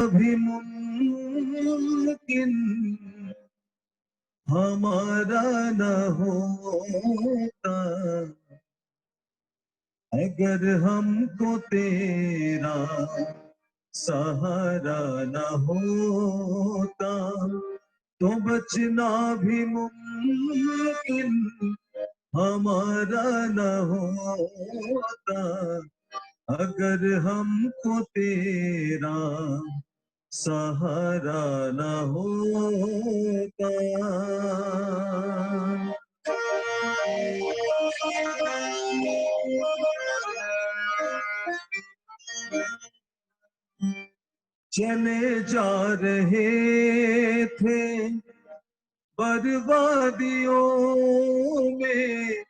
भी मुमकिन हमारा न होता, अगर हमको तेरा सहारा न होता, तो बचना भी मुमकिन हमारा न होता, अगर हमको तेरा सहारा न होता। चले जा रहे थे बर्बादियों में,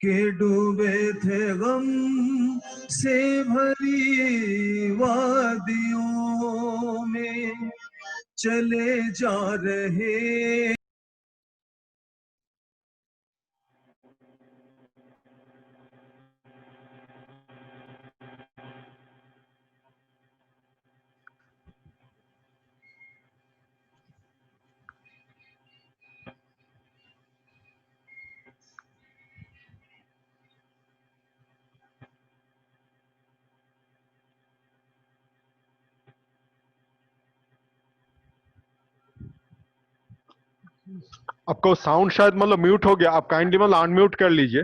के डूबे थे गम से भरी वादियों में, चले जा रहे। आपको साउंड शायद मतलब म्यूट हो गया, आप काइंडली मतलब अनम्यूट कर लीजिए।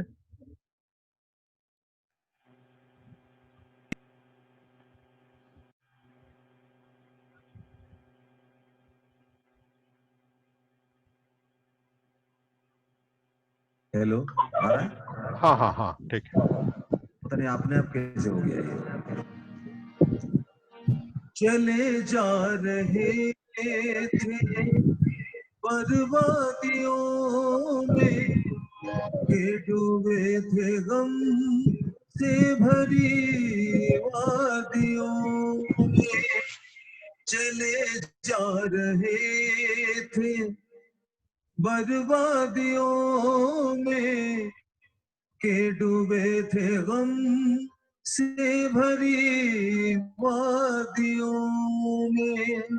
हेलो, आ रहा है? हाँ हाँ हाँ ठीक है। पता नहीं आपने आप कैसे हो गया ये। चले जा रहे थे बर्बादियों में, के डूबे थे गम से भरी वादियों में, चले जा रहे थे बर्बादियों में, के डूबे थे गम से भरी वादियों में।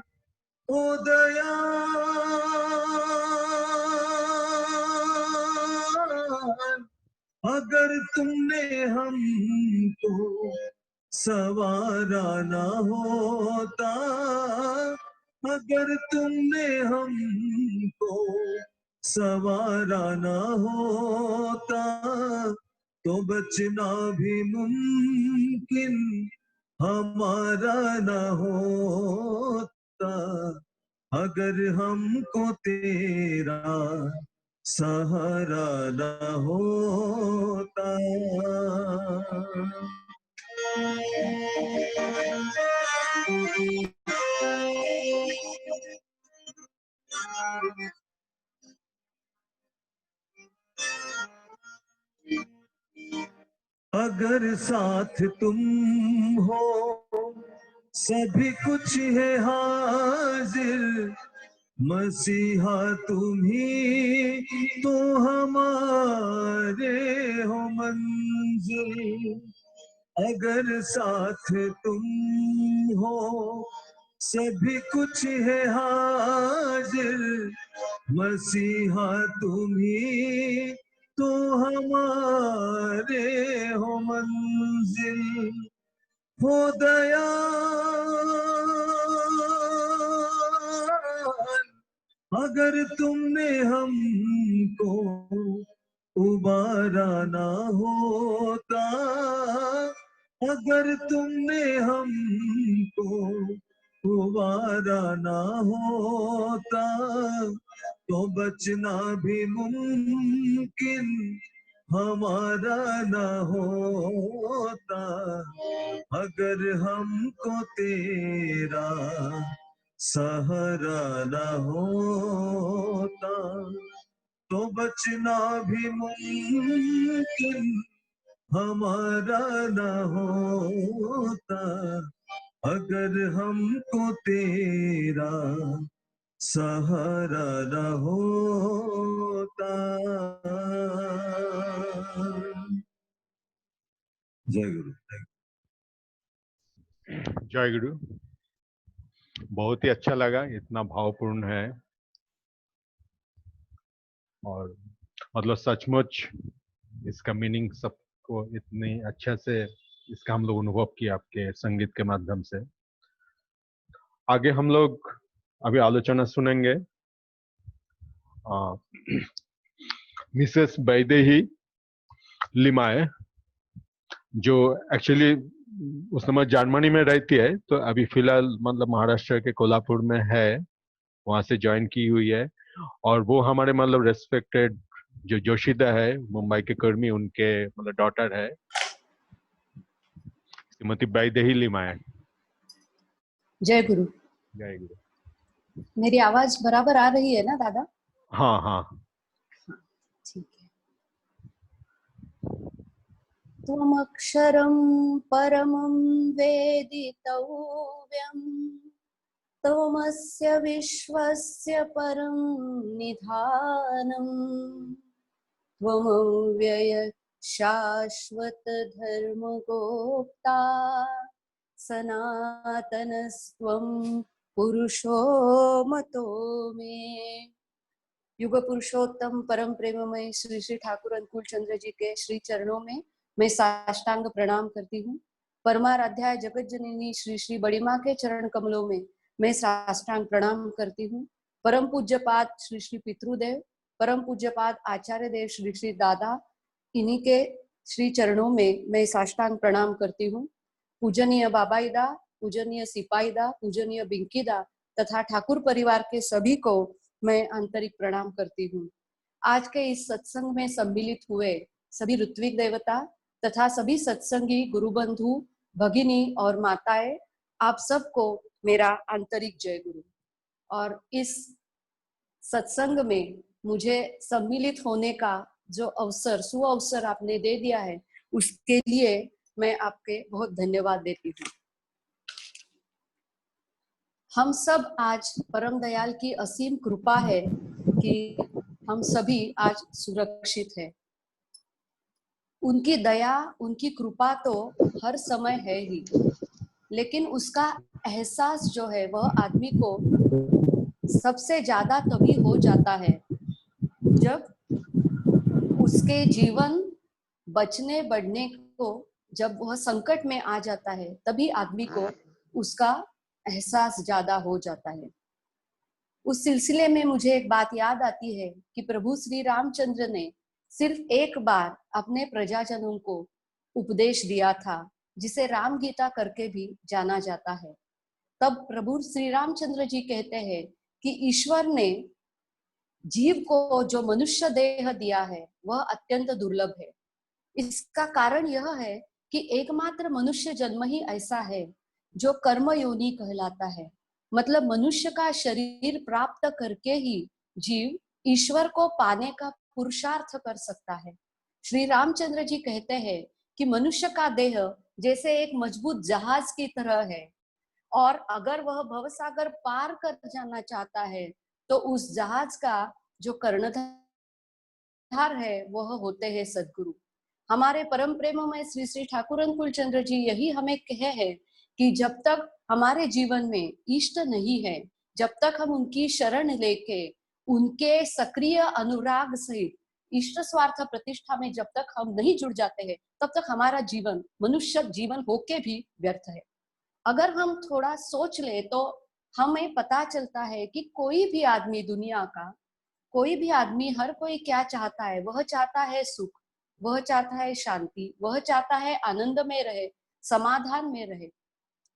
ओ दयाल, अगर तुमने हमको सवारा ना होता, अगर तुमने हमको सवारा ना होता, तो बचना भी मुमकिन हमारा ना होता, अगर हमको तेरा सहारा ना होता। अगर साथ तुम हो सभी कुछ है हाजिर, मसीहा तुम ही तो हमारे हो मंजिल। अगर साथ तुम हो सभी कुछ है हाजिर, मसीहा तुम ही तो हमारे हो मंजिल। हो दयाल, अगर तुमने हमको उबारा ना होता, अगर तुमने हमको उबारा ना होता, तो बचना भी मुमकिन हमारा ना होता, अगर हमको तेरा सहारा ना होता, तो बचना भी मुमकिन हमारा ना होता, अगर हमको तेरा सहारा ना होता। जय गुरु। जय गुरु। बहुत ही अच्छा लगा, इतना भावपूर्ण है और मतलब सचमुच इसका मीनिंग सबको इतनी अच्छे से इसका हम लोग अनुभव किया आपके संगीत के माध्यम से। आगे हम लोग अभी आलोचना सुनेंगे मिसेस बैदेही लिमाए, जो एक्चुअली उस समय जर्मनी में रहती है, तो अभी फिलहाल मतलब महाराष्ट्र के कोल्हापुर में है, वहां से ज्वाइन की हुई है। और वो हमारे मतलब रेस्पेक्टेड जो जोशीदा है मुंबई के कर्मी, उनके मतलब डॉटर है श्रीमती बैदेही लिमाए। जय गुरु। जय गुरु। मेरी आवाज बराबर आ रही है ना दादा? हाँ हाँ। ठीक है। त्वमक्षरं परमं वेदितव्यं, त्वमस्य विश्वस्य परं निधानम्, त्वमव्यय शाश्वत धर्मगोप्ता, सनातनस्त्वं पुरुषो मतो मे। युग पुरुषोत्तम परम प्रेममय श्री श्री ठाकुर अनुकूल चंद्र जी के श्री चरणों में मैं साष्टांग प्रणाम करती हूँ। परमाराध्याय जगत जननी श्री श्री बड़ी माँ के चरण कमलों में मैं साष्टांग प्रणाम करती हूँ। परम पूज्यपाद श्री श्री पितृदेव, परम पूज्यपाद आचार्य देव श्री श्री दादा, इन्हीं के श्री चरणों में मैं साष्टांग प्रणाम करती हूँ। पूजनीय बाबाईदा, पूजनीय सिपाहीदा, पूजनीय बिंकीदा तथा ठाकुर परिवार के सभी को मैं आंतरिक प्रणाम करती हूँ। आज के इस सत्संग में सम्मिलित हुए सभी ऋत्विक देवता तथा सभी सत्संगी गुरु बंधु, भगिनी और माताएं, आप सबको मेरा आंतरिक जय गुरु। और इस सत्संग में मुझे सम्मिलित होने का जो अवसर, सुअवसर आपने दे दिया है, उसके लिए मैं आपके बहुत धन्यवाद देती हूँ। हम सब आज परम दयाल की असीम कृपा है कि हम सभी आज सुरक्षित हैं। उनकी दया, उनकी कृपा तो हर समय है ही, लेकिन उसका एहसास जो है वह आदमी को सबसे ज्यादा तभी हो जाता है जब उसके जीवन बचने बढ़ने को, जब वह संकट में आ जाता है, तभी आदमी को उसका एहसास ज्यादा हो जाता है। उस सिलसिले में मुझे एक बात याद आती है कि प्रभु श्री रामचंद्र ने सिर्फ एक बार अपने प्रजाजनों को उपदेश दिया था, जिसे राम गीता करके भी जाना जाता है। तब प्रभु श्री रामचंद्र जी कहते हैं कि ईश्वर ने जीव को जो मनुष्य देह दिया है वह अत्यंत दुर्लभ है। इसका कारण यह है कि एकमात्र मनुष्य जन्म ही ऐसा है जो कर्म योनि कहलाता है। मतलब मनुष्य का शरीर प्राप्त करके ही जीव ईश्वर को पाने का पुरुषार्थ कर सकता है। श्री रामचंद्र जी कहते हैं कि मनुष्य का देह जैसे एक मजबूत जहाज की तरह है, और अगर वह भवसागर पार कर जाना चाहता है तो उस जहाज का जो कर्णधार है वह होते हैं सद्गुरु। हमारे परम प्रेममय श्री श्री ठाकुर अनुकूल चंद्र जी यही हमें कहे हैं कि जब तक हमारे जीवन में इष्ट नहीं है, जब तक हम उनकी शरण लेके उनके सक्रिय अनुराग सहित इष्ट स्वार्थ प्रतिष्ठा में जब तक हम नहीं जुड़ जाते हैं, तब तक हमारा जीवन मनुष्य जीवन होके भी व्यर्थ है। अगर हम थोड़ा सोच ले तो हमें पता चलता है कि कोई भी आदमी, दुनिया का कोई भी आदमी, हर कोई क्या चाहता है? वह चाहता है सुख, वह चाहता है शांति, वह चाहता है आनंद में रहे, समाधान में रहे,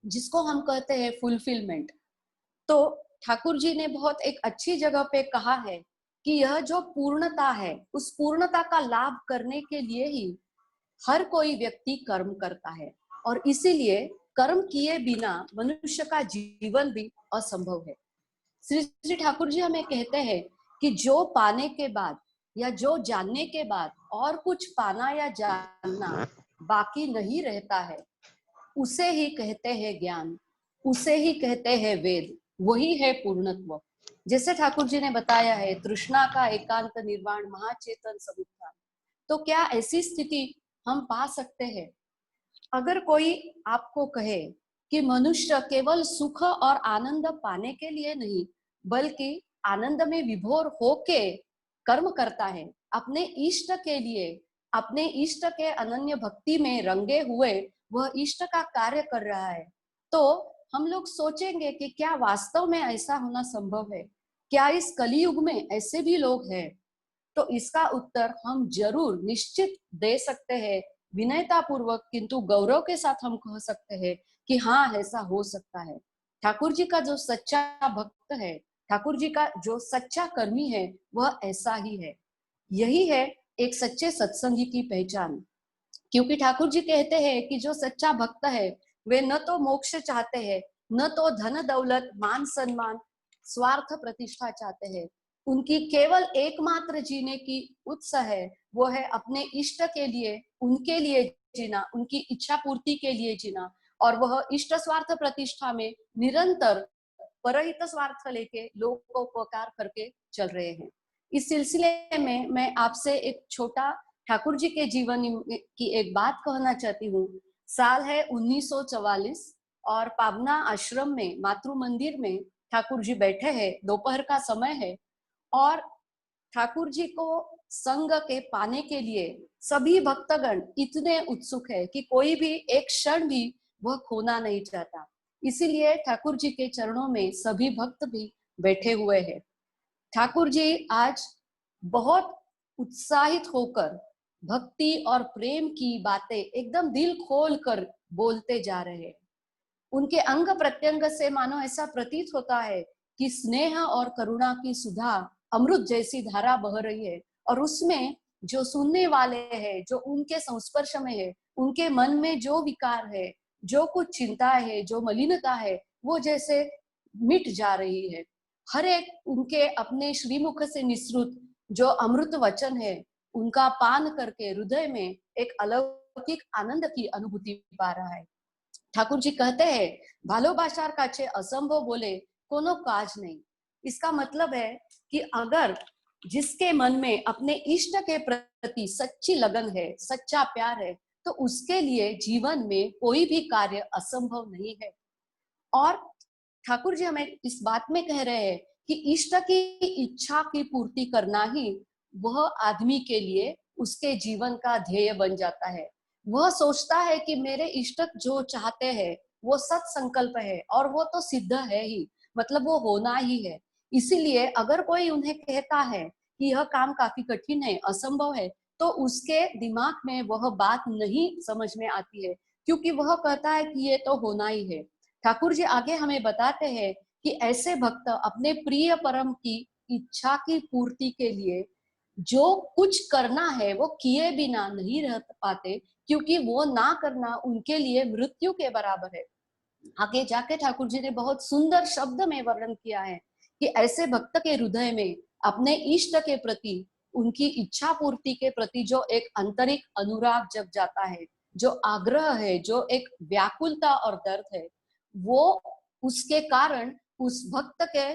जिसको हम कहते हैं फुलफिलमेंट। तो ठाकुर जी ने बहुत एक अच्छी जगह पे कहा है कि यह जो पूर्णता है, उस पूर्णता का लाभ करने के लिए ही हर कोई व्यक्ति कर्म करता है, और इसीलिए कर्म किए बिना मनुष्य का जीवन भी असंभव है। श्री श्री ठाकुर जी हमें कहते हैं कि जो पाने के बाद या जो जानने के बाद और कुछ पाना या जानना बाकी नहीं रहता है, उसे ही कहते हैं ज्ञान, उसे ही कहते हैं वेद, वही है पूर्णत्व। जैसे ठाकुर जी ने बताया है, तृष्णा का एकांत निर्वाण, महाचेतन समुत्थान। तो क्या ऐसी स्थिति हम पा सकते हैं? अगर कोई आपको कहे कि मनुष्य केवल सुख और आनंद पाने के लिए नहीं, बल्कि आनंद में विभोर होके कर्म करता है, अपने इष्ट के लिए, अपने इष्ट के अनन्य भक्ति में रंगे हुए वह इष्ट का कार्य कर रहा है, तो हम लोग सोचेंगे कि क्या वास्तव में ऐसा होना संभव है? क्या इस कलियुग में ऐसे भी लोग हैं? तो इसका उत्तर हम जरूर निश्चित दे सकते हैं, विनयता पूर्वक किंतु गौरव के साथ हम कह सकते हैं कि हाँ, ऐसा हो सकता है। ठाकुर जी का जो सच्चा भक्त है, ठाकुर जी का जो सच्चा कर्मी है, वह ऐसा ही है। यही है एक सच्चे सत्संगी की पहचान। क्योंकि ठाकुर जी कहते हैं कि जो सच्चा भक्त है, वे न तो मोक्ष चाहते हैं, न तो धन दौलत मान सम्मान स्वार्थ प्रतिष्ठा चाहते हैं। उनकी केवल एकमात्र जीने की उत्साह है, वो है अपने इष्ट के लिए, उनके लिए जीना, उनकी इच्छा पूर्ति के लिए जीना, और वह इष्ट स्वार्थ प्रतिष्ठा में निरंतर परहित स्वार्थ लेके लोगों को उपकार करके चल रहे हैं। इस सिलसिले में मैं आपसे एक छोटा ठाकुर जी के जीवन की एक बात कहना चाहती हूँ। साल है 1944 और पावना आश्रम में मातृ मंदिर में ठाकुर जी बैठे हैं, दोपहर का समय है और ठाकुर जी को संग के पाने के लिए सभी भक्तगण इतने उत्सुक है कि कोई भी एक क्षण भी वह खोना नहीं चाहता। इसीलिए ठाकुर जी के चरणों में सभी भक्त भी बैठे हुए हैं। ठाकुर जी आज बहुत उत्साहित होकर भक्ति और प्रेम की बातें एकदम दिल खोल कर बोलते जा रहे हैं। उनके अंग प्रत्यंग से मानो ऐसा प्रतीत होता है कि स्नेह और करुणा की सुधा अमृत जैसी धारा बह रही है, और उसमें जो सुनने वाले हैं, जो उनके संस्पर्श में है, उनके मन में जो विकार है, जो कुछ चिंता है, जो मलिनता है, वो जैसे मिट जा रही है। हर एक उनके अपने श्रीमुख से निसृत जो अमृत वचन है, उनका पान करके हृदय में एक अलौकिक आनंद की अनुभूति पा रहा है। ठाकुर जी कहते हैं, भालोबासार काछे असंभव बोले कोनो काज नहीं। इसका मतलब है कि अगर जिसके मन में अपने इष्ट के प्रति सच्ची लगन है, सच्चा प्यार है, तो उसके लिए जीवन में कोई भी कार्य असंभव नहीं है। और ठाकुर जी हमें इस बात में कह रहे हैं कि इष्ट की इच्छा की पूर्ति करना ही वह आदमी के लिए उसके जीवन का ध्येय बन जाता है। वह सोचता है कि मेरे इष्ट जो चाहते हैं वो सत संकल्प है और वो तो सिद्ध है ही, मतलब वो होना ही है। इसीलिए अगर कोई उन्हें कहता है कि यह काम काफी कठिन है, असंभव है, तो उसके दिमाग में वह बात नहीं समझ में आती है, क्योंकि वह कहता है कि ये तो होना ही है। ठाकुर जी आगे हमें बताते हैं कि ऐसे भक्त अपने प्रिय परम की इच्छा की पूर्ति के लिए जो कुछ करना है वो किए बिना नहीं रह पाते, क्योंकि वो ना करना उनके लिए मृत्यु के बराबर है। आगे जाके ठाकुर जी ने बहुत सुंदर शब्द में वर्णन किया है कि ऐसे भक्त के हृदय में अपने इष्ट के प्रति, उनकी इच्छा पूर्ति के प्रति जो एक आंतरिक अनुराग जग जाता है, जो आग्रह है, जो एक व्याकुलता और दर्द है, वो उसके कारण उस भक्त के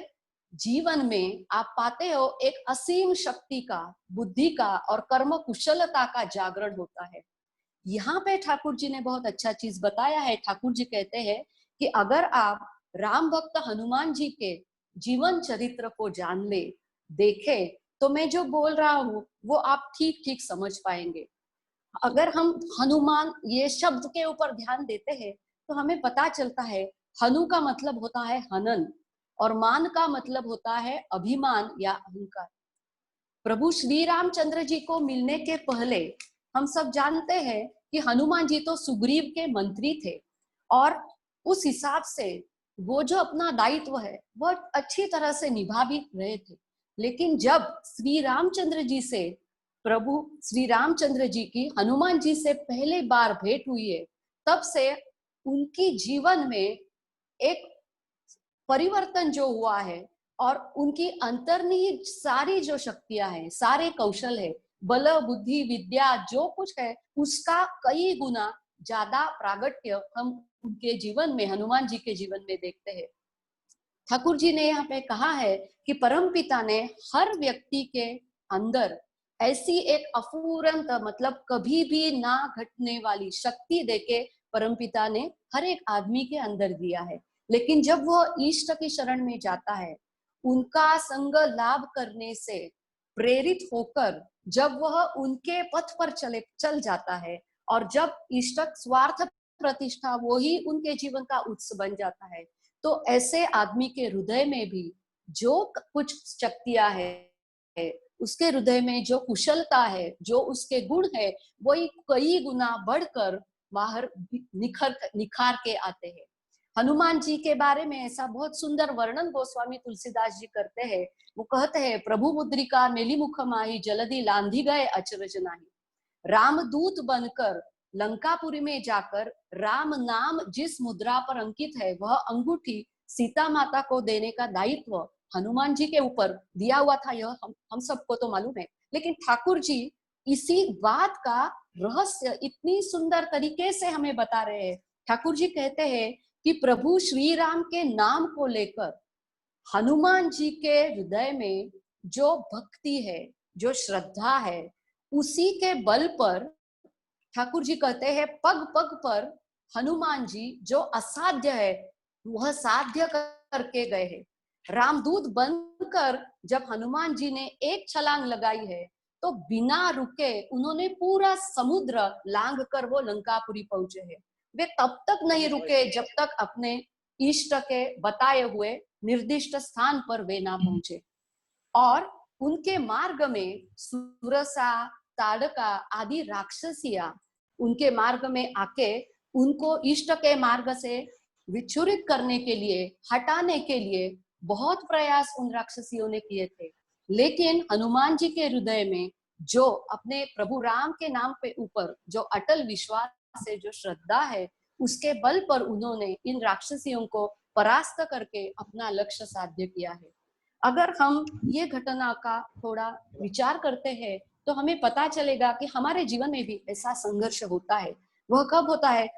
जीवन में आप पाते हो एक असीम शक्ति का, बुद्धि का और कर्म कुशलता का जागरण होता है। यहाँ पे ठाकुर जी ने बहुत अच्छा चीज बताया है। ठाकुर जी कहते हैं कि अगर आप राम भक्त हनुमान जी के जीवन चरित्र को जान ले, देखे, तो मैं जो बोल रहा हूँ वो आप ठीक ठीक समझ पाएंगे। अगर हम हनुमान ये शब्द के ऊपर ध्यान देते हैं तो हमें पता चलता है हनु का मतलब होता है हनन और मान का मतलब होता है अभिमान या अहंकार। प्रभु श्री रामचंद्र जी को मिलने के पहले हम सब जानते हैं कि हनुमान जी तो सुग्रीव के मंत्री थे और उस हिसाब से वो जो अपना दायित्व है वो अच्छी तरह से निभा भी रहे थे। लेकिन जब श्री रामचंद्र जी से, प्रभु श्री रामचंद्र जी की हनुमान जी से पहले बार भेंट हुई है, तब से उनकी जीवन में एक परिवर्तन जो हुआ है और उनकी अंतर्निहित सारी जो शक्तियां हैं, सारे कौशल है, बल बुद्धि विद्या जो कुछ है, उसका कई गुना ज्यादा प्रागट्य हम उनके जीवन में, हनुमान जी के जीवन में देखते हैं। ठाकुर जी ने यहाँ पे कहा है कि परमपिता ने हर व्यक्ति के अंदर ऐसी एक अफुरंत, मतलब कभी भी ना घटने वाली शक्ति देके परमपिता ने हर एक आदमी के अंदर दिया है। लेकिन जब वह इष्ट की शरण में जाता है, उनका संग लाभ करने से प्रेरित होकर जब वह उनके पथ पर चल जाता है, और जब इष्ट स्वार्थ प्रतिष्ठा वो ही उनके जीवन का उत्स बन जाता है, तो ऐसे आदमी के हृदय में भी जो कुछ शक्तियां है, उसके हृदय में जो कुशलता है, जो उसके गुण है, वही कई गुना बढ़कर बाहर निखार के आते हैं। हनुमान जी के बारे में ऐसा बहुत सुंदर वर्णन गोस्वामी तुलसीदास जी करते हैं। वो कहते हैं, प्रभु मुद्रिका मेली मुख माही, जल्दी लांधी गए अचरज नाही। रामदूत बनकर लंकापुरी में जाकर राम नाम जिस मुद्रा पर अंकित है, वह अंगूठी सीता माता को देने का दायित्व हनुमान जी के ऊपर दिया हुआ था। यह हम सबको तो मालूम है, लेकिन ठाकुर जी इसी बात का रहस्य इतनी सुंदर तरीके से हमें बता रहे हैं। ठाकुर जी कहते हैं कि प्रभु श्री राम के नाम को लेकर हनुमान जी के हृदय में जो भक्ति है, जो श्रद्धा है, उसी के बल पर ठाकुर जी कहते हैं पग पग पर हनुमान जी जो असाध्य है वह साध्य करके गए हैं। रामदूत बनकर जब हनुमान जी ने एक छलांग लगाई है, तो बिना रुके उन्होंने पूरा समुद्र लांघ कर वो लंकापुरी पहुंचे हैं। वे तब तक नहीं रुके जब तक अपने इष्ट के बताए हुए निर्दिष्ट स्थान पर वे ना पहुंचे। और उनके मार्ग में सुरसा, ताड़का आदि राक्षसियां उनके मार्ग में आके उनको इष्ट के मार्ग से विचुरित करने के लिए, हटाने के लिए बहुत प्रयास उन राक्षसियों ने किए थे। लेकिन हनुमान जी के हृदय में जो अपने प्रभु राम के नाम पे ऊपर जो अटल विश्वास है, जो श्रद्धा है, उसके बल पर उन्होंने इन राक्षसियों को परास्त करके अपना लक्ष्य साध्य किया है। अगर हम ये घटना का थोड़ा विचार करते हैं, तो हमें पता चलेगा कि हमारे जीवन में भी ऐसा संघर्ष होता है। वह कब होता है?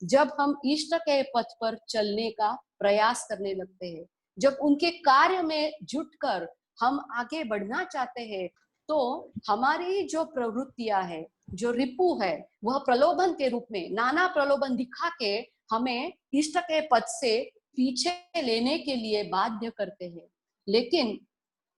जब हम इष्ट के पथ पर चलने का प्रयास करने लगते हैं, जब उनके कार्य में जुटकर हम आगे बढ़ना चाहते हैं, तो हमारी जो प्रवृत्तियां है, जो रिपु है, वह प्रलोभन के रूप में नाना प्रलोभन दिखा के हमें इष्ट के पथ से पीछे लेने के लिए बाध्य करते हैं। लेकिन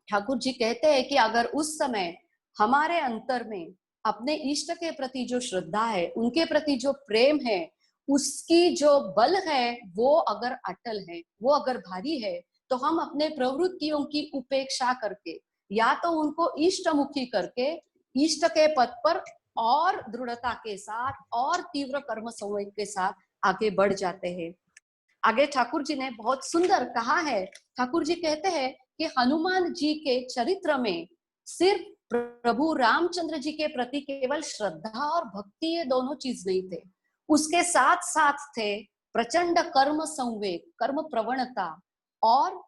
ठाकुर जी कहते हैं कि अगर उस समय हमारे अंतर में अपने इष्ट के प्रति जो श्रद्धा है, उनके प्रति जो प्रेम है, उसकी जो बल है, वो अगर अटल है, वो अगर भारी है, तो हम अपने प्रवृत्तियों की उपेक्षा करके या तो उनको इष्टमुखी करके इष्ट के पथ पर और दृढ़ता के साथ और तीव्र कर्म संवेग के साथ आगे बढ़ जाते हैं। आगे ठाकुर जी ने बहुत सुंदर कहा है। ठाकुर जी कहते हैं कि हनुमान जी के चरित्र में सिर्फ प्रभु रामचंद्र जी के प्रति केवल श्रद्धा और भक्ति, ये दोनों चीज नहीं थे, उसके साथ साथ थे प्रचंड कर्म संवेग, कर्म प्रवणता और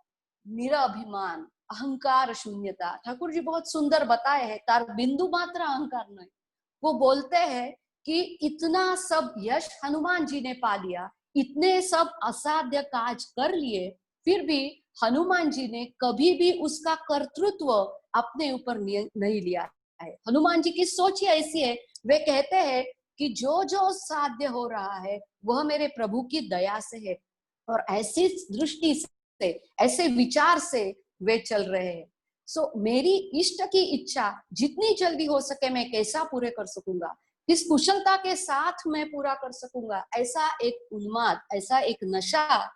निराभिमान, अहंकार शून्यता। ठाकुर जी बहुत सुंदर बताए हैं, तार बिंदु मात्र अहंकार नहीं। वो बोलते हैं कि इतना सब यश हनुमान जी ने पा लिया, इतने सब असाध्य काज कर लिए, फिर भी हनुमान जी ने कभी भी उसका कर्तृत्व अपने ऊपर नहीं लिया है। हनुमान जी की सोच ही ऐसी है, वे कहते हैं कि जो जो साध्य हो रहा है वह मेरे प्रभु की दया से है, और ऐसी दृष्टि से, ऐसे विचार से वे चल रहे हैं। सो मेरी इष्ट की इच्छा जितनी जल्दी हो सके मैं कैसा पूरे कर सकूंगा, किस कुशलता के साथ मैं पूरा कर सकूंगा, ऐसा एक उन्माद, ऐसा एक नशा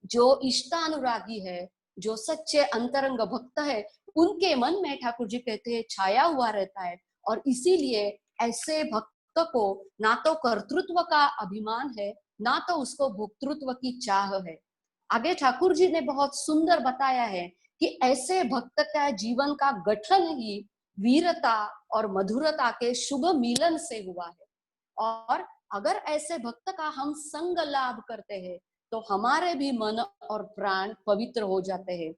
जो इष्टानुरागी है, जो सच्चे अंतरंग भक्त है, उनके मन में ठाकुर जी कहते हैं छाया हुआ रहता है। और इसीलिए ऐसे भक्त को ना तो कर्तृत्व का अभिमान है, ना तो उसको भोक्तृत्व की चाह है। आगे ठाकुर जी ने बहुत सुंदर बताया है कि ऐसे भक्त का जीवन का गठन ही वीरता और मधुरता के शुभ मिलन से हुआ है। और अगर ऐसे भक्त का हम संग लाभ करते हैं, तो हमारे भी मन और प्राण पवित्र हो जाते हैं।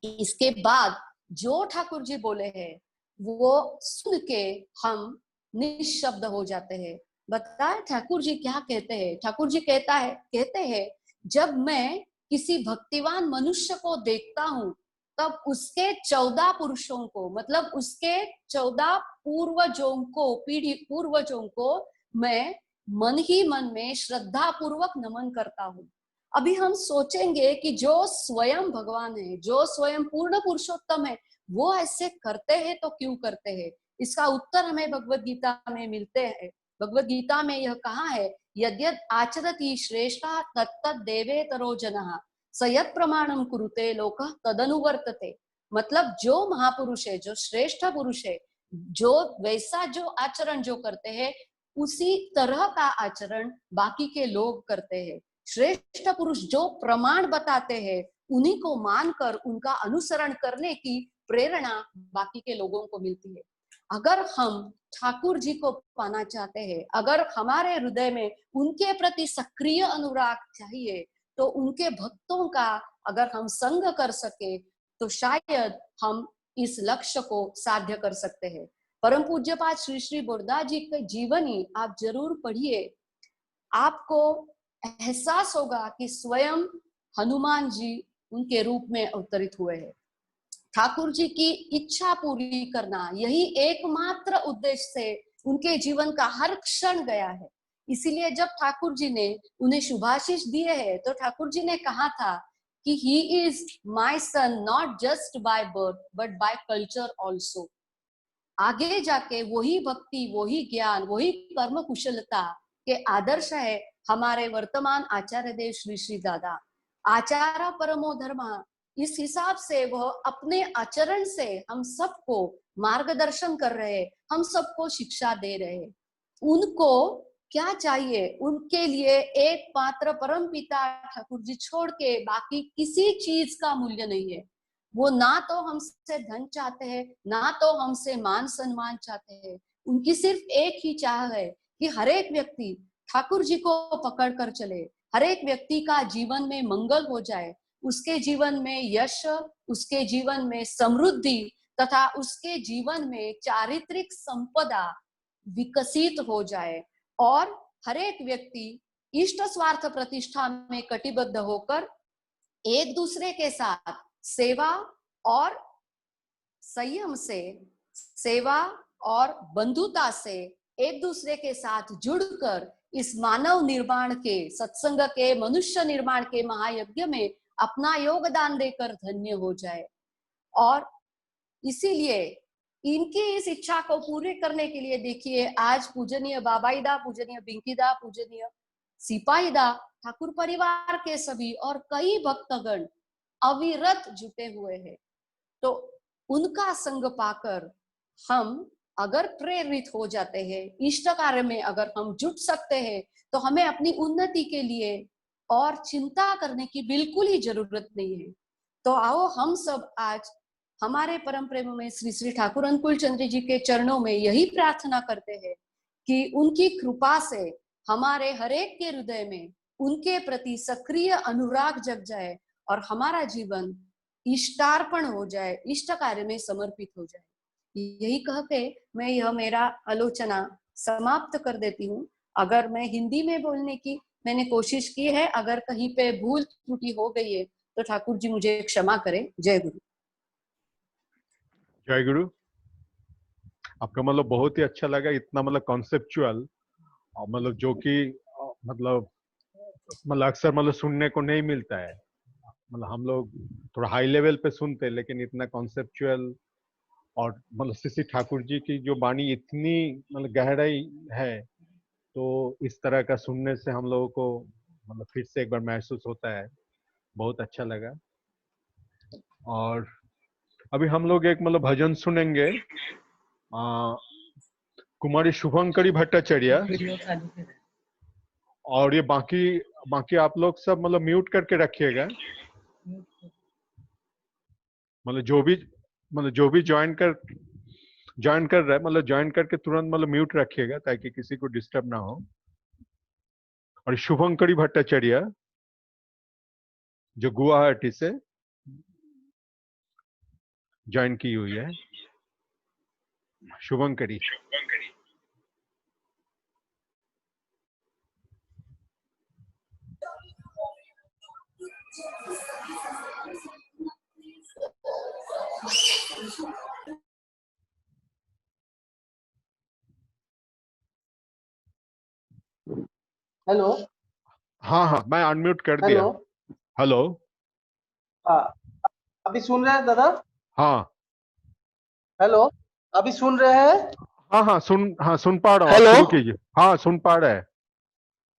इसके बाद जो ठाकुर जी बोले हैं वो सुन के हम निशब्द हो जाते हैं। बताए ठाकुर जी क्या कहते हैं? ठाकुर जी कहते हैं जब मैं किसी भक्तिवान मनुष्य को देखता हूं, तब उसके 14 पुरुषों को, मतलब उसके 14 पूर्वजों को, पीढ़ी पूर्वजों को मैं मन ही मन में श्रद्धा पूर्वक नमन करता हूँ। अभी हम सोचेंगे कि जो स्वयं भगवान है, जो स्वयं पूर्ण पुरुषोत्तम है, वो ऐसे करते हैं तो क्यों करते हैं? इसका उत्तर हमें भगवत गीता में मिलते हैं। भगवत गीता में यह कहा है, यद्यद् आचरति श्रेष्ठः तत्तद् देवेतरो जनः स यत् प्रमाणम कुरुते लोकः तदनुवर्तते। मतलब जो महापुरुष है, जो श्रेष्ठ पुरुष है, जो वैसा जो आचरण जो करते हैं, उसी तरह का आचरण बाकी के लोग करते हैं। श्रेष्ठ पुरुष जो प्रमाण बताते हैं, उन्हीं को मानकर उनका अनुसरण करने की प्रेरणा बाकी के लोगों को मिलती है। अगर हम ठाकुर जी को पाना चाहते हैं, अगर हमारे हृदय में उनके प्रति सक्रिय अनुराग चाहिए, तो उनके भक्तों का अगर हम संग कर सके तो शायद हम इस लक्ष्य को साध्य कर सकते हैं। परम पूज्यपाद श्री श्री बोरदास जी के जीवनी आप जरूर पढ़िए। आपको एहसास होगा कि स्वयं हनुमान जी उनके रूप में अवतरित हुए हैं। ठाकुर जी की इच्छा पूरी करना, यही एकमात्र उद्देश्य से उनके जीवन का हर क्षण गया है। इसीलिए जब ठाकुर जी ने उन्हें शुभाशीष दिए हैं, तो ठाकुर जी ने कहा था कि he is my son not just by birth but by culture also. आगे जाके वही भक्ति, वही ज्ञान, वही कर्म कुशलता के आदर्श है हमारे वर्तमान आचार्य देव श्री श्री दादा। आचार्य परमो धर्म, इस हिसाब से वह अपने आचरण से हम सबको मार्गदर्शन कर रहे हैं, हम सबको शिक्षा दे रहे हैं। उनको क्या चाहिए? उनके लिए एक मात्र परम पिता ठाकुर जी छोड़ के बाकी किसी चीज का मूल्य नहीं है। वो ना तो हमसे धन चाहते हैं, ना तो हमसे मान सम्मान चाहते हैं। उनकी सिर्फ एक ही चाह है कि हर एक व्यक्ति ठाकुर जी को पकड़ कर चले, हर एक व्यक्ति का जीवन में मंगल हो जाए, उसके जीवन में यश, उसके जीवन में समृद्धि तथा उसके जीवन में चारित्रिक संपदा विकसित हो जाए, और हर एक व्यक्ति इष्ट स्वार्थ प्रतिष्ठा में कटिबद्ध होकर एक दूसरे के साथ सेवा और संयम से, सेवा और बंधुता से एक दूसरे के साथ जुड़कर इस मानव निर्माण के, सत्संग के, मनुष्य निर्माण के महायज्ञ में अपना योगदान देकर धन्य हो जाए। और इसीलिए इनकी इस इच्छा को पूरे करने के लिए देखिए, आज पूजनीय बाबाईदा, पूजनीय बिंकीदा, पूजनीय सिपाहीदा, ठाकुर परिवार के सभी और कई भक्तगण अविरत जुटे हुए हैं। तो उनका संग पाकर हम अगर प्रेरित हो जाते हैं, इष्ट कार्य में अगर हम जुट सकते हैं, तो हमें अपनी उन्नति के लिए और चिंता करने की बिल्कुल ही जरूरत नहीं है। तो आओ हम सब आज हमारे परम प्रेम में श्री श्री ठाकुर अनुकूल चंद्र जी के चरणों में यही प्रार्थना करते हैं कि उनकी कृपा से हमारे हरेक के हृदय में उनके प्रति सक्रिय अनुराग जग जाए और हमारा जीवन इष्टार्पण हो जाए, इष्ट कार्य में समर्पित हो जाए। यही कह के मैं यह मेरा आलोचना समाप्त कर देती हूँ। अगर मैं हिंदी में बोलने की मैंने कोशिश की है, अगर कहीं पे भूल त्रुटि हो गई है तो ठाकुर जी मुझे क्षमा करें। जय गुरु। जय गुरु। आपका मतलब बहुत ही अच्छा लगा, इतना मतलब कॉन्सेप्चुअल, और मतलब जो कि मतलब अक्सर मतलब सुनने को नहीं मिलता है। मतलब हम लोग थोड़ा हाई लेवल पे सुनते हैं, लेकिन इतना कॉन्सेप्चुअल, और मतलब श्री श्री ठाकुर जी की जो वाणी इतनी मतलब गहराई है, तो इस तरह का सुनने से हम लोगों को मतलब फिर से एक बार महसूस होता है। बहुत अच्छा लगा। और अभी हम लोग एक मतलब भजन सुनेंगे, कुमारी शुभंकरी भट्टाचार्य। और ये बाकी बाकी आप लोग सब मतलब म्यूट करके रखिएगा। मतलब जो भी ज्वाइन कर रहा है, मतलब ज्वाइन करके तुरंत मतलब म्यूट रखिएगा, ताकि किसी को डिस्टर्ब ना हो। और शुभंकरी भट्टाचार्य जो गुवाहाटी से ज्वाइन की हुई है, शुभंकरी। हेलो हाँ हाँ, मैं अनम्यूट कर हेलो। दिया। हेलो। हाँ, अभी सुन रहे हैं दादा? हाँ हेलो, अभी सुन रहे हैं? हाँ हाँ, सुन पा रहा हूँ, आप हेलो। शुरू कीजिए। हाँ, सुन पा रहे हैं।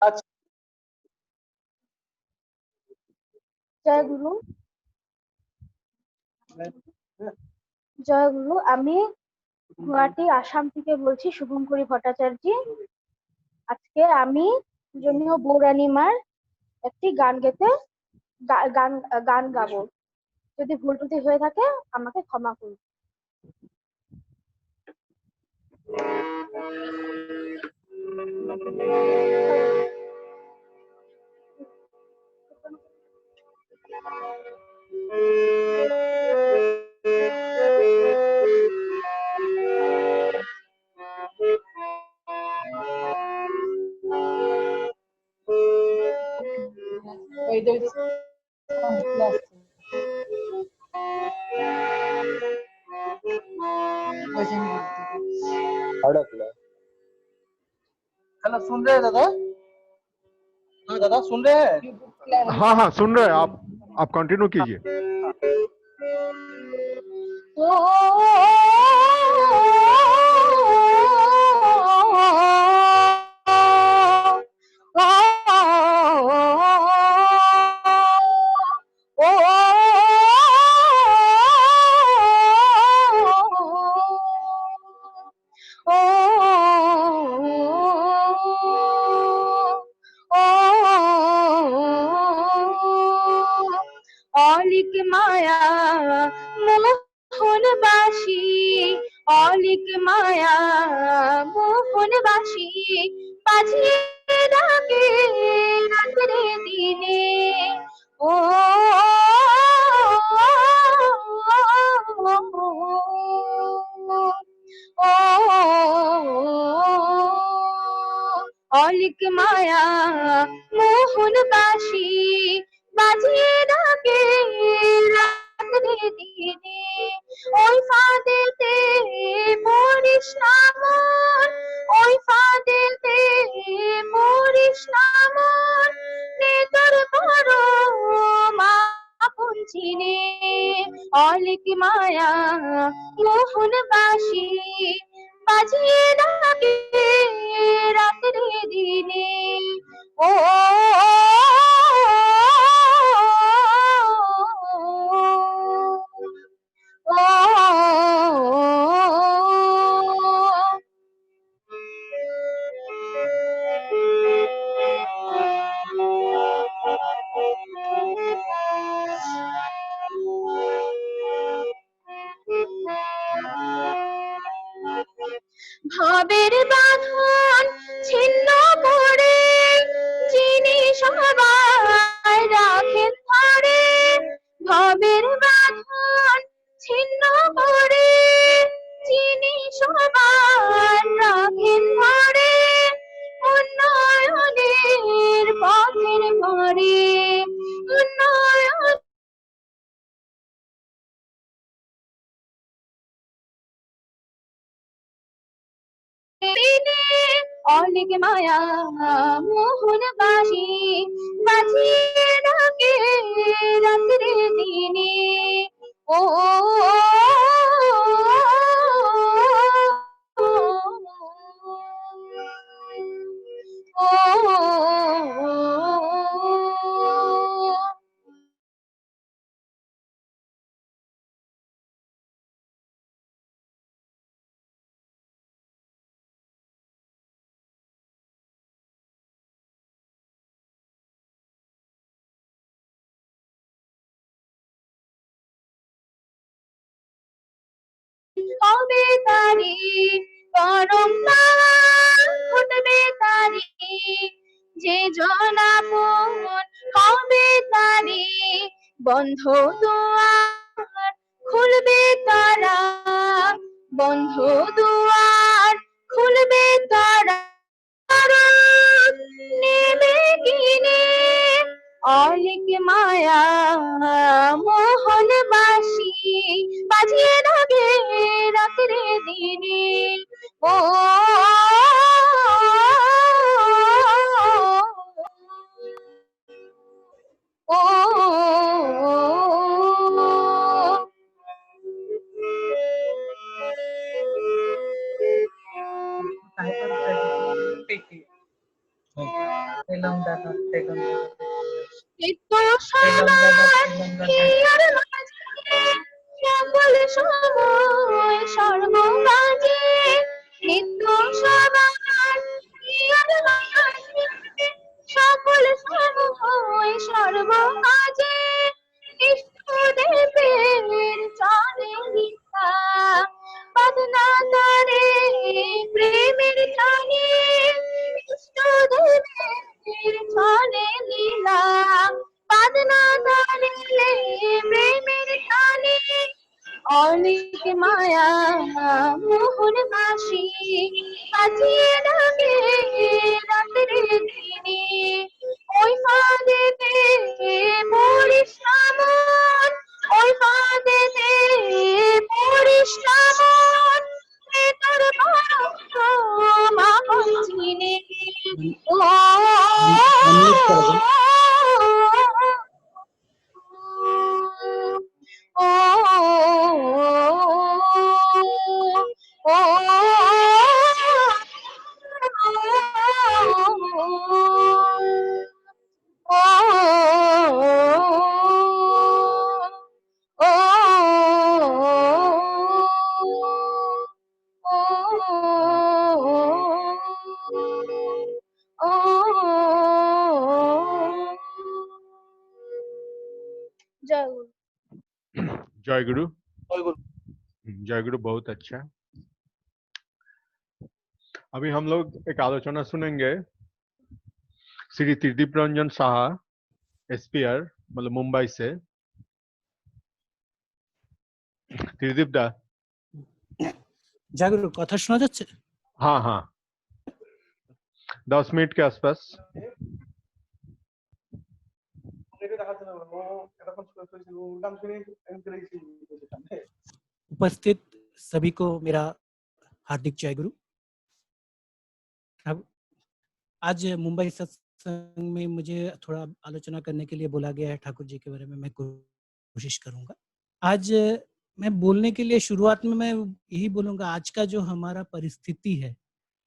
अच्छा, জয় গুরু। জয় গুরু। আমি গুয়াহাটি আসাম থেকে বলছি, শুভঙ্করী ভট্টাচার্য। আজকে আমি জনীয় বৌরানিমার একটি গান গেতে গান গান গাবো। যদি ভুল ত্রুটি হয়ে থাকে আমাকে ক্ষমা করুন। हेलो, सुन रहे हैं दादा? हाँ दादा, सुन रहे हैं? हाँ हाँ, सुन रहे हैं। आप कंटिन्यू कीजिए। অলিক মায়া মোহনবাসী, অলিক মায়া মোহনবাসী, বাজিয়ে ডাকে রাত্রে দিনে। ও অলিক মায়া মোহনবাসী, বাজিয়ে ডাকে রাত্রে দিনে। ওই ফাঁদেতে মরিস না মন, ওই ফাঁদেতে মরিস না মন, নে তোর বড় আপন চিনে। অলিক মায়া মোহনবাসী, বাজিয়ে ডাকে রাত্রে দিনে। ও ভাবের বাঁধন ছিন্ন করে যিনি সবাই রাখেন ধরে। ভাবের বাঁধন ছিন্ন করে যিনি সবাই রাখেন ধরে। উন্নয়নের পথের পরে, উন্নয়ন অলিক মায়া মোহনবাসী, বাজিয়ে ডাকে রাত্রে দিনে। ও কবে তারি পরম পাওয়া, ঘটবে তারি যে জনাপন, হবে তারি বন্ধ দুয়ার, খুলবে তারা বন্ধ দুয়ার, খুলবে তারা নেবে কিনে। অলিক মায়া মোহনবাসী, বাজিয়ে ডাকে রাত্রে দিনে। ও এলাম দাদা, এলাম দাদা, নিত্য এলাম দাদা, সবার এলাম দাদা। হিয়ার মাঝে সকল সময় সর্বকাজে নিত্য সবার হিয়ার মাঝে সকল সময় সর্বকাজে ইষ্টদেবের চলে গীতা বাদনা তারে প্রেমের টানে ইষ্টদেবের চলে লীলা বাদনা তারে প্রেমের টানে অনেক মায়া মোহন বাসি বাজিয়ে ডাকে রাত্রে দিনে ওই ফাঁদেতে পড়িস না মন ওই ফাঁদেতে পড়িস না মন এ তোর পরম আপন চিনে ও unmute করে দেন। जय गुरु। जय गुरु। জয় গুরু। जय गुरु, बहुत अच्छा। अभी हम लोग एक आलोचना सुनेंगे श्री त्रिदीप रंजन साहा, एसपीआर, मतलब मुंबई से। त्रिदीप दा। जय गुरु, कथा শোনা যাচ্ছে? हाँ हाँ, 10 मिनट के आसपास। এটা দেখাচ্ছে না, ও এতক্ষণ শুনে শুনেছিল, ও গান শুনে এনকারেজ করছে। उपस्थित सभी को मेरा हार्दिक जय गुरु। अब आज मुंबई सत्संग में मुझे थोड़ा आलोचना करने के लिए बोला गया है ठाकुर जी के बारे में, मैं कोशिश करूंगा। आज मैं बोलने के लिए शुरुआत में मैं यही बोलूंगा, आज का जो हमारा परिस्थिति है,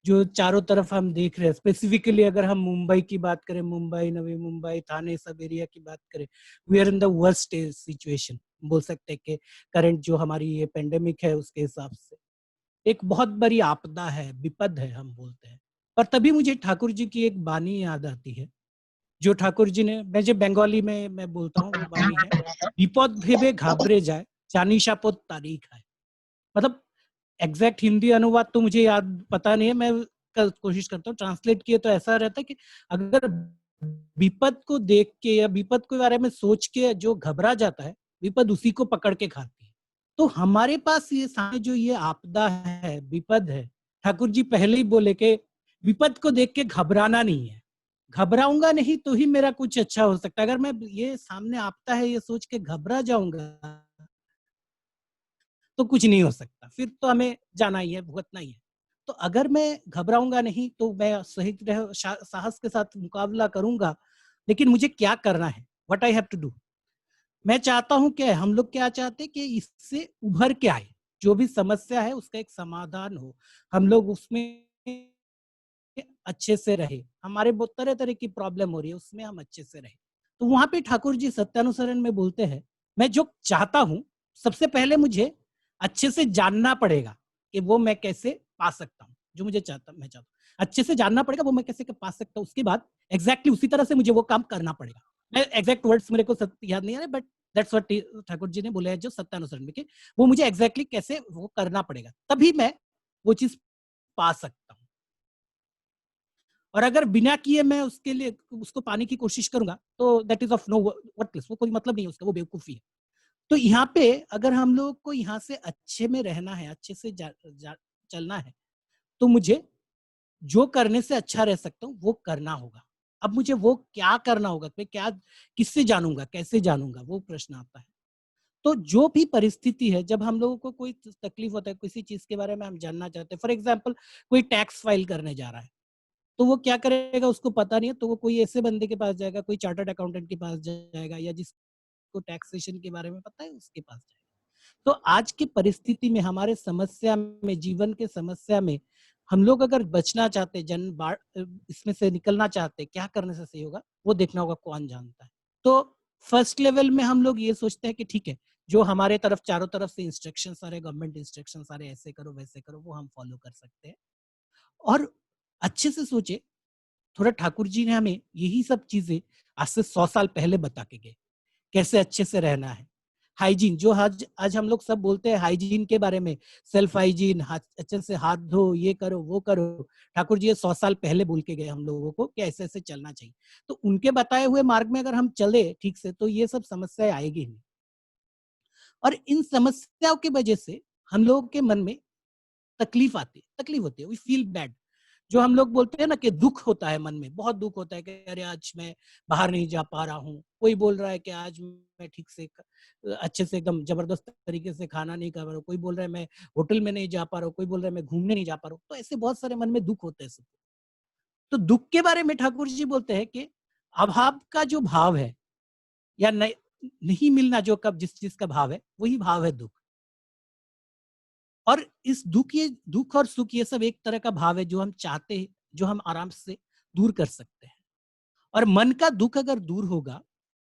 जो चारों तरफ हम देख रहे हैं, स्पेसिफिकली अगर हम मुंबई की बात करें, मुंबई, नवी मुंबई, थाने सब एरिया की बात करें, we are in the worst situation बोल सकते हैं कि करंट जो हमारी ये पेंडेमिक है उसके हिसाब से एक बहुत बड़ी आपदा है, विपद है हम बोलते हैं। पर तभी मुझे ठाकुर जी की एक बानी याद आती है, जो ठाकुर जी ने, मैं जो बंगाली में मैं बोलता हूँ, वो बानी है, विपद भेबे घाबरे जाए चानीशापोत तारीख है। मतलब एग्जैक्ट हिंदी अनुवाद तो मुझे याद पता नहीं है, मैं कोशिश करता हूँ ट्रांसलेट किए तो ऐसा रहता है कि अगर विपद को देख के या विपद के बारे में सोच के जो घबरा जाता है, विपद उसी को पकड़ के खाती है। तो हमारे पास ये सामने जो ये आपदा है, विपद है, ठाकुर जी पहले ही बोले कि विपद को देख के घबराना नहीं है, घबराऊंगा नहीं तो ही मेरा कुछ अच्छा हो सकता है। अगर मैं ये सामने आपदा है ये सोच के घबरा जाऊंगा तो कुछ नहीं हो सकता, फिर तो हमें जाना ही है, भुगतना ही है। तो अगर मैं घबराऊंगा नहीं तो मैं सही साहस के साथ मुकाबला करूंगा। लेकिन मुझे क्या करना है, what I have to do. मैं चाहता हूं क्या, हम लोग क्या चाहते हैं कि इससे उभर के आए, जो भी समस्या है उसका एक समाधान हो, हम लोग उसमें अच्छे से रहे। हमारे बहुत तरह तरह की प्रॉब्लम हो रही है, उसमें हम अच्छे से रहे। तो वहां पे ठाकुर जी सत्यानुसरण में बोलते हैं, मैं जो चाहता हूं सबसे पहले मुझे अच्छे से जानना पड़ेगा कि वो मैं कैसे पा सकता हूँ, जो मुझे चाहता हूँ अच्छे से जानना पड़ेगा, वो मैं कैसे पा सकता हूँ। उसके बाद एग्जैक्टली उसी तरह से मुझे वो काम करना पड़ेगा। मैं एग्जैक्ट वर्ड्स मेरे को याद नहीं आ रहे, but that's what Thakur ji ने बोले हैं जो सत्यानुसरण में, कि वो मुझे एग्जैक्टली कैसे वो करना पड़ेगा, तभी मैं वो चीज पा सकता हूँ। और अगर बिना किए मैं उसके लिए उसको पाने की कोशिश करूंगा तो that is of no worthless, वो कोई मतलब नहीं है उसका, वो बेवकूफी है। तो यहाँ पे अगर हम लोग को यहाँ से अच्छे में रहना है, अच्छे से चलना है, तो मुझे जो करने से अच्छा रह सकता हूँ वो करना होगा। अब मुझे वो क्या करना होगा, मैं क्या किससे जानूंगा, कैसे जानूंगा, वो प्रश्न आता है। तो जो भी परिस्थिति है, जब हम लोगों को कोई तकलीफ होता है, किसी चीज के बारे में हम जानना चाहते हैं, फॉर एग्जाम्पल कोई टैक्स फाइल करने जा रहा है, तो वो क्या करेगा उसको पता नहीं है, तो वो कोई ऐसे बंदे के पास जाएगा, कोई चार्टर्ड अकाउंटेंट के पास जाएगा, या जिसको टैक्सेशन के बारे में पता है उसके पास जाएगा। तो आज की परिस्थिति में, हमारे समस्या में, जीवन के समस्या में हम लोग अगर बचना चाहते, इसमें से निकलना चाहते, क्या करने से सही होगा वो देखना होगा, कौन जानता है। तो फर्स्ट लेवल में हम लोग ये सोचते हैं कि ठीक है, जो हमारे तरफ चारों तरफ से इंस्ट्रक्शन आ रहे, गवर्नमेंट इंस्ट्रक्शन आ रहे, ऐसे करो वैसे करो, वो हम फॉलो कर सकते हैं। और अच्छे से सोचे, थोड़ा ठाकुर जी ने हमें यही सब चीजें आज से 100 साल पहले बता के गए, कैसे अच्छे से रहना है। हाइजीन, जो आज आज हम लोग सब बोलते हैं हाइजीन के बारे में, सेल्फ हाइजीन, अच्छे से हाथ धो, ये करो वो करो, ठाकुर जी ये 100 साल पहले बोल के गए हम लोगों को कि ऐसे ऐसे चलना चाहिए। तो उनके बताए हुए मार्ग में अगर हम चले ठीक से, तो ये सब समस्याएं आएगी नहीं। और इन समस्याओं की वजह से हम लोगों के मन में तकलीफ होती है, वी फील बैड। जो हम लोग बोलते हैं ना कि दुख होता है मन में, बहुत दुख होता है कि अरे आज मैं बाहर नहीं जा पा रहा हूँ, कोई बोल रहा है कि आज मैं ठीक से अच्छे से एकदम जबरदस्त तरीके से खाना नहीं कर पा रहा हूँ, कोई बोल रहा है मैं होटल में नहीं जा पा रहा हूँ, कोई बोल रहा है मैं घूमने नहीं जा पा रहा हूँ। तो ऐसे बहुत सारे मन में दुख होते हैं सब। तो दुख के बारे में ठाकुर जी बोलते हैं कि अभाव का जो भाव है, या नहीं मिलना जो कब जिस चीज का भाव है, वही भाव है दुख। और इस दुख और सुख ये सब एक तरह का भाव है जो हम चाहते हैं, जो हम आराम से दूर कर सकते हैं। और मन का दुख अगर दूर होगा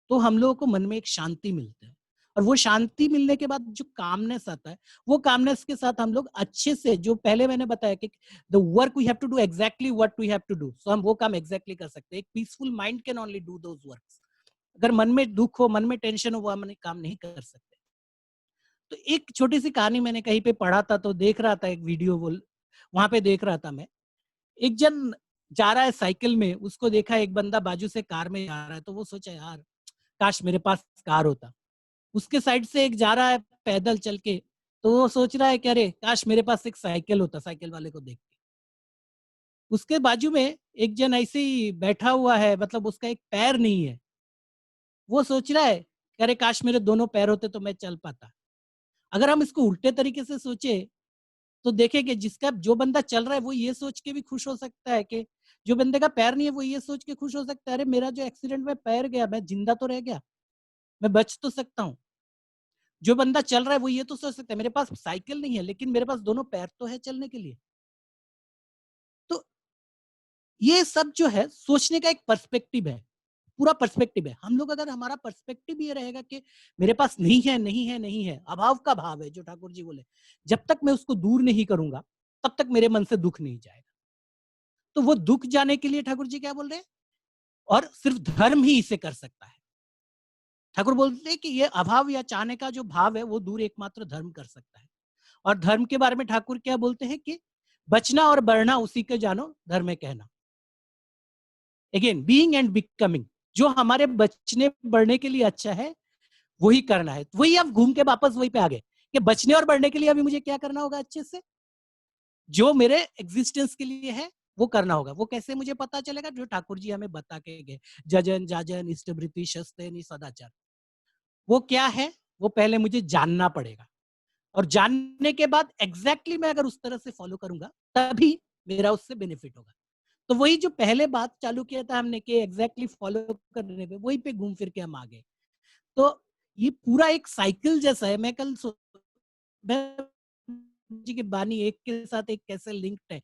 तो हम लोगों को मन में एक शांति मिलता है, और वो शांति मिलने के बाद जो कामनेस आता है, वो कामनेस के साथ हम लोग अच्छे से, जो पहले मैंने बताया कि the work we have to do exactly what we have to do, so हम वो काम एग्जैक्टली कर सकते हैं। एक peaceful mind can only do those works. अगर मन में दुख हो, मन में टेंशन हो, वो हम काम नहीं कर सकते। तो एक छोटी सी कहानी मैंने कहीं पे पढ़ा था, तो देख रहा था एक वीडियो, वहां पे देख रहा था मैं, एक जन जा रहा है साइकिल में, उसको देखा एक बंदा बाजू से कार में जा रहा है, तो वो सोचा यार काश मेरे पास कार होता। उसके साइड से एक जा रहा है पैदल चल के, तो वो सोच रहा है कि अरे काश मेरे पास एक साइकिल होता, साइकिल वाले को देख के। उसके बाजू में एक जन ऐसे ही बैठा हुआ है, मतलब उसका एक पैर नहीं है, वो सोच रहा है कि अरे काश मेरे दोनों पैर होते तो मैं चल पाता। अगर हम इसको उल्टे तरीके से सोचे तो देखें कि जो बंदा चल रहा है वो ये सोच के भी खुश हो सकता है कि जो बंदे का पैर नहीं है वो ये सोच के खुश हो सकता है, अरे मेरा जो एक्सीडेंट में पैर गया, मैं जिंदा तो रह गया, मैं बच तो सकता हूँ। जो बंदा चल रहा है वो ये तो सोच सकता है मेरे पास साइकिल नहीं है लेकिन मेरे पास दोनों पैर तो है चलने के लिए। तो ये सब जो है सोचने का एक पर्सपेक्टिव है, पूरा पर्सपेक्टिव है। हम लोग अगर हमारा पर्सपेक्टिव ये रहेगा कि मेरे पास नहीं है नहीं है नहीं है, अभाव का भाव है जो ठाकुर जी बोले, जब तक मैं उसको दूर नहीं करूंगा तब तक मेरे मन से दुख नहीं जाएगा। तो वो दुख जाने के लिए ठाकुर जी क्या बोल रहे हैं, और सिर्फ धर्म ही इसे कर सकता है। ठाकुर बोलते हैं कि ये अभाव या चाहने का जो भाव है वो दूर एकमात्र धर्म कर सकता है। और धर्म के बारे में ठाकुर क्या बोलते हैं कि बचना और बढ़ना उसी के जानो धर्म है कहना। अगेन बीइंग एंड बिकमिंग, जो हमारे बचने बढ़ने के लिए अच्छा है वही करना है। वही आप घूम के वापस वही पे आ गए कि बचने और बढ़ने के लिए अभी मुझे क्या करना होगा, अच्छे से जो मेरे एग्जिस्टेंस के लिए है वो करना होगा। वो कैसे मुझे पता चलेगा, जो ठाकुर जी हमें बता के गए, जजन जाजन इष्टवृत्ति शस्त्र सदाचार, वो क्या है, वो पहले मुझे जानना पड़ेगा। और जानने के बाद एग्जैक्टली मैं अगर उस तरह से फॉलो करूंगा तभी मेरा उससे बेनिफिट होगा। तो वही जो पहले बात चालू किया था हमने कि एग्जैक्टली फॉलो करने पे, वही पे घूम फिर के हम आ गए। तो ये पूरा एक साइकिल जैसा है। जी की बानी एक के साथ एक कैसे लिंक्ड है,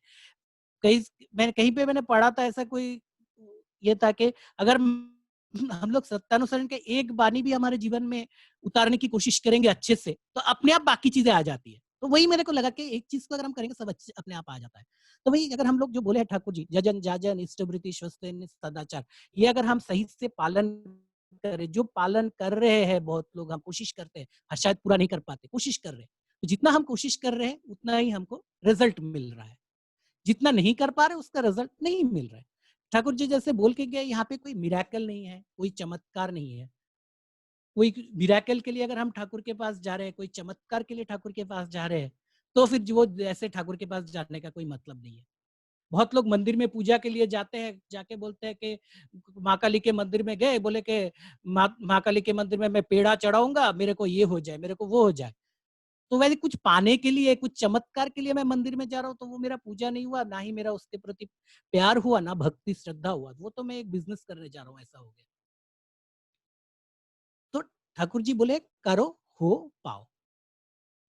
कहीं पे मैंने पढ़ा था ऐसा कोई, ये था कि अगर हम लोग सत्यानुसरण के एक बानी भी हमारे जीवन में उतारने की कोशिश करेंगे अच्छे से, तो अपने आप बाकी चीजें आ जाती है। तो वही मेरे को लगा कि एक चीज को अगर हम करेंगे सब अच्छे अपने आप आ जाता है। तो वही अगर हम लोग जो बोले हैं ठाकुर जी, जजन जाजन इष्टवृत्ति शस्त्र सदाचार, ये अगर हम सही से पालन करें, जो पालन कर रहे हैं बहुत लोग, हम कोशिश करते हैं, शायद पूरा नहीं कर पाते, कोशिश कर रहे हैं, तो जितना हम कोशिश कर रहे हैं उतना ही हमको रिजल्ट मिल रहा है। जितना नहीं कर पा रहे उसका रिजल्ट नहीं मिल रहा है। ठाकुर जी जैसे बोल के गए, यहाँ पे कोई मिराकल नहीं है, कोई चमत्कार नहीं है। कोई मिराकल के लिए अगर हम ठाकुर के पास जा रहे हैं, कोई चमत्कार के लिए ठाकुर के पास जा रहे हैं, तो फिर जो ऐसे ठाकुर के पास जाने का कोई मतलब नहीं है। बहुत लोग मंदिर में पूजा के लिए जाते हैं, जाके बोलते हैं कि माँ काली के मंदिर में गए, बोले कि माँ काली के मंदिर में मैं पेड़ा चढ़ाऊंगा, मेरे को ये हो जाए, मेरे को वो हो जाए। तो वैसे कुछ पाने के लिए, कुछ चमत्कार के लिए मैं मंदिर में जा रहा हूँ, तो वो मेरा पूजा नहीं हुआ, ना ही मेरा उसके प्रति प्यार हुआ, ना भक्ति श्रद्धा हुआ, वो तो मैं एक बिजनेस करने जा रहा हूँ, ऐसा हो गया। तो ठाकुर जी बोले करो हो पाओ।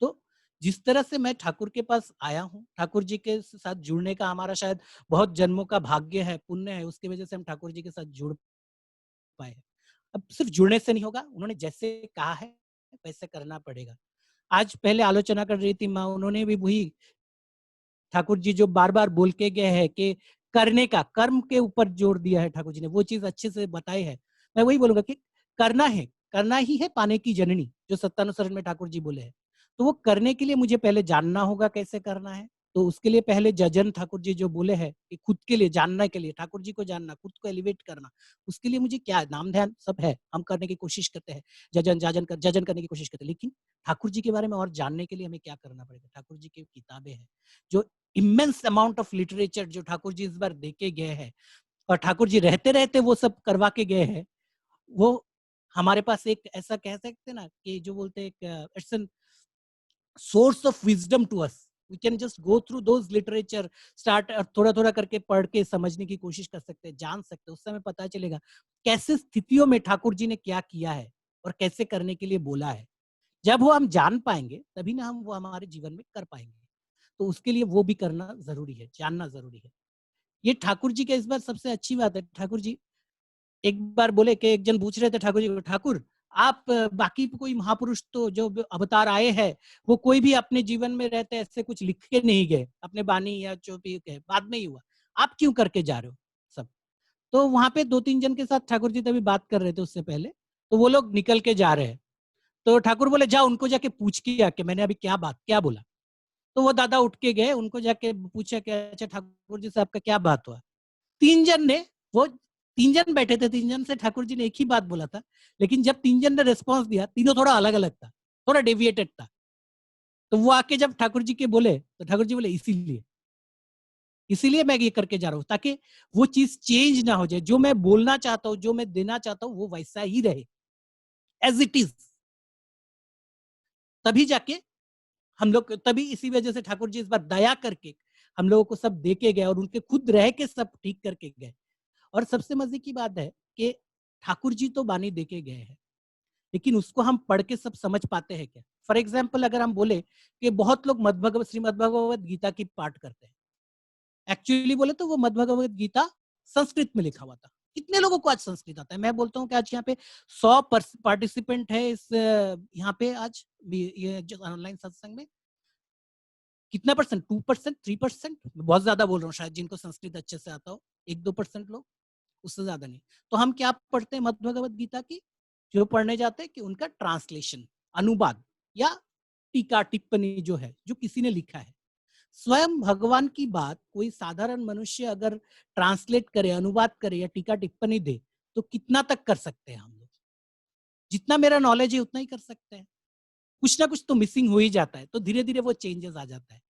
तो जिस तरह से मैं ठाकुर के पास आया हूँ, ठाकुर जी के साथ जुड़ने का हमारा शायद बहुत जन्मों का भाग्य है, पुण्य है, उसकी वजह से हम ठाकुर जी के साथ जुड़ पाए। अब सिर्फ जुड़ने से नहीं होगा, उन्होंने जैसे कहा है वैसे करना पड़ेगा। आज पहले आलोचना कर रही थी माँ, उन्होंने भी वही ठाकुर जी जो बार-बार बोल के गए हैं कि करने का, कर्म के ऊपर जोर दिया है ठाकुर जी ने, वो चीज़ अच्छे से बताई है। मैं वही बोलूँगा कि करना है, करना ही है पाने की जननी, जो सत्यानुसरण में ठाकुर जी बोले हैं। तो वो करने के लिए मुझे पहले जानना होगा कैसे करना है। तो उसके लिए पहले जजन ठाकुर जी जो बोले हैं कि खुद के लिए जानने के लिए, ठाकुर जी को जानना, खुद को एलिवेट करना, उसके लिए मुझे क्या नाम ध्यान सब है, हम करने की कोशिश करते हैं। जजन करने की कोशिश करते हैं। लेकिन ठाकुर जी के बारे में और जानने के लिए हमें क्या करना पड़ेगा? ठाकुर जी की किताबें हैं, जो इमेंस अमाउंट ऑफ लिटरेचर जो ठाकुर जी इस बार देके गए हैं और ठाकुर जी रहते रहते वो सब करवा के गए हैं, वो हमारे पास एक ऐसा कह सकते हैं ना कि जो बोलते हैं it's an source of wisdom to us. We can just go through those literature, start थोड़ा थोड़ा करके पढ़ के समझने की कोशिश कर सकते हैं, जान सकते हैं। उस समय पता चलेगा कैसे स्थितियों में ठाकुर जी ने क्या किया है और कैसे करने के लिए बोला है। जब वो हम जान पाएंगे तभी ना हम वो हमारे जीवन में कर पाएंगे। तो उसके लिए वो भी करना जरूरी है, जानना जरूरी है। ये ठाकुर जी के इस बार सबसे अच्छी बात है। ठाकुर जी एक बार बोले कि एक जन पूछ रहे थे ठाकुर जी को, ठाकुर आप बाकी कोई महापुरुष तो जो अवतार आए हैं वो कोई भी अपने जीवन में रहते ऐसे कुछ लिख के नहीं गए, अपने बानी या जो भी कहे बाद में ही हुआ, आप क्यों करके जा रहे हो सब? तो वहां पे 2-3 जन के साथ ठाकुर जी तभी बात कर रहे थे उससे पहले, तो वो लोग निकल के जा रहे हैं। तो ठाकुर बोले जाओ उनको जाके पूछ के आके मैंने अभी क्या बोला। तो वो दादा उठ के गए, उनको जाके पूछा कि अच्छा ठाकुर जी से आपका क्या बात हुआ। 3 जन ने, वो 3 जन बैठे थे, 3 जन से ठाकुर जी ने एक ही बात बोला था, लेकिन जब 3 जन ने रिस्पॉन्स दिया, तीनों थोड़ा अलग अलग था, थोड़ा डेविएटेड था। तो वो आके जब ठाकुर जी के बोले तो ठाकुर जी बोले इसीलिए इसीलिए मैं ये करके जा रहा हूँ, ताकि वो चीज चेंज ना हो जाए। जो मैं बोलना चाहता हूँ, जो मैं देना चाहता हूँ, वो वैसा ही रहे एज इट इज। तभी जाके हम लोग, तभी इसी वजह से ठाकुर जी इस बार दया करके हम लोगों को सब दे के गए और उनके खुद रह के सब ठीक करके गए। और सबसे मजे की बात है कि ठाकुर जी तो बानी देके गए हैं, लेकिन उसको हम पढ़ के सब समझ पाते हैं क्या? फॉर एग्जाम्पल अगर हम बोले कि बहुत लोग श्रीमद् भगवत गीता की पाठ करते हैं, एक्चुअली बोले तो वो मद् भगवत गीता संस्कृत में लिखा हुआ था। कितने लोगों को आज संस्कृत आता है? मैं बोलता हूँ कि आज यहाँ पे 100 पार्टिसिपेंट है इस यहाँ पे आज ये जो ऑनलाइन सत्संग में, कितना परसेंट? 2%, 3%? बहुत ज्यादा बोल रहा हूँ शायद, जिनको संस्कृत अच्छे से आता हो 1-2% लोग, उससे ज्यादा नहीं। तो हम क्या पढ़ते हैं मद् भगवत गीता की? जो पढ़ने जाते हैं कि उनका ट्रांसलेशन, अनुवाद या टीका टिप्पणी जो है, जो किसी ने लिखा है। स्वयं भगवान की बात कोई साधारण मनुष्य अगर ट्रांसलेट करे, अनुवाद करे या टीका टिप्पणी दे, तो कितना तक कर सकते हैं हम लोग? जितना मेरा नॉलेज है उतना ही कर सकते हैं। कुछ ना कुछ तो मिसिंग हो ही जाता है, तो धीरे धीरे वो चेंजेस आ जाता है।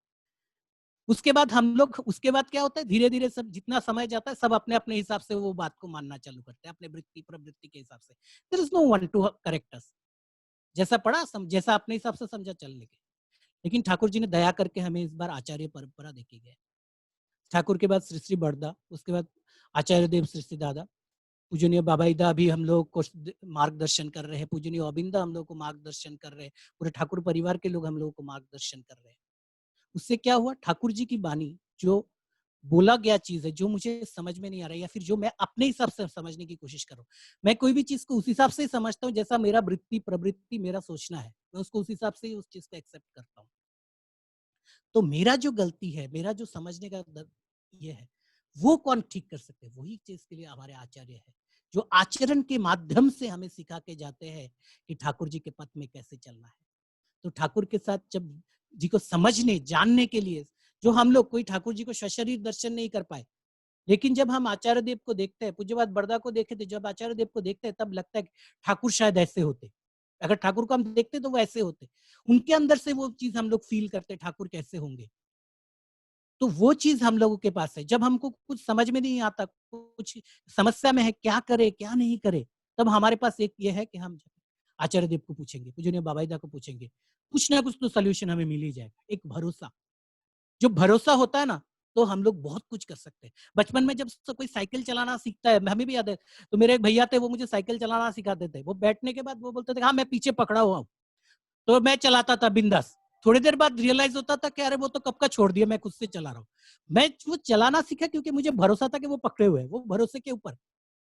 उसके बाद हम लोग, उसके बाद क्या होता है, धीरे धीरे सब जितना समय जाता है सब अपने अपने हिसाब से वो बात को मानना चालू करते हैं, अपने वृत्ति प्रवृत्ति के हिसाब से। There is no one to correct us. जैसा पढ़ा जैसा अपने हिसाब से समझा चलने के। लेकिन ठाकुर जी ने दया करके हमें इस बार आचार्य परंपरा देके गए। ठाकुर के बाद श्री श्री बड़दा, उसके बाद आचार्य देव श्री श्री दादा, पूजनीय बाबाईदा भी हम लोग को मार्गदर्शन कर रहे हैं, पूजनीय अबिंदा हम लोग को मार्गदर्शन कर रहे हैं, पूरे ठाकुर परिवार के लोग हम लोगों को मार्गदर्शन कर रहे हैं। उससे क्या हुआ, ठाकुर जी की बानी जो बोला गया चीज है, जो मुझे समझ में नहीं आ रहा है या फिर जो मैं अपने हिसाब से समझने की कोशिश कर रहा हूँ, मैं कोई भी चीज को उस हिसाब से ही समझता हूँ जैसा मेरा वृत्ति प्रवृत्ति मेरा सोचना है, मैं उसको उस हिसाब से ही उस चीज को एक्सेप्ट करता हूँ। तो मेरा जो गलती है, मेरा जो समझने का ये है, वो कौन ठीक कर सकते हैं? वही चीज के लिए हमारे आचार्य है, जो आचरण के माध्यम से हमें सिखा के जाते हैं कि ठाकुर जी के पथ में कैसे चलना है। तो ठाकुर के साथ जब जी को समझने जानने के लिए, जो हम लोग कोई ठाकुर जी को सशरीर दर्शन नहीं कर पाए, लेकिन जब हम आचार्य देव को देखते हैं, पूज्यपाद बड़दा को देखे थे, जब आचार्य देव को देखते हैं तब लगता है कि ठाकुर शायद ऐसे होते। अगर ठाकुर को हम देखते तो वो ऐसे होते, उनके अंदर से वो चीज हम लोग फील करते ठाकुर कैसे होंगे। तो वो चीज हम लोगों के पास है। जब हमको कुछ समझ में नहीं आता, कुछ समस्या में है, क्या करे क्या नहीं करे, तब हमारे पास एक ये है कि हम आचार्य देव को पूछेंगे, पूजनीय बाबाईदा को पूछेंगे, कुछ ना कुछ तो सोल्यूशन हमें मिल ही जाएगा। एक भरोसा, जो भरोसा होता है ना, तो हम लोग बहुत कुछ कर सकते हैं। बचपन में जब कोई साइकिल चलाना सीखता है, हमें भी याद है, तो मेरे एक भैया थे, वो मुझे साइकिल चलाना सिखाते थे। वो बैठने के बाद वो बोलते थे हाँ मैं पीछे पकड़ा हुआ हूँ, तो मैं चलाता था बिंदास। थोड़ी देर बाद रियलाइज होता था कि अरे वो तो कब का छोड़ दिया, मैं खुद से चला रहा हूँ। मैं वो चलाना सीखा क्योंकि मुझे भरोसा था कि वो पकड़े हुए हैं, वो भरोसे के ऊपर।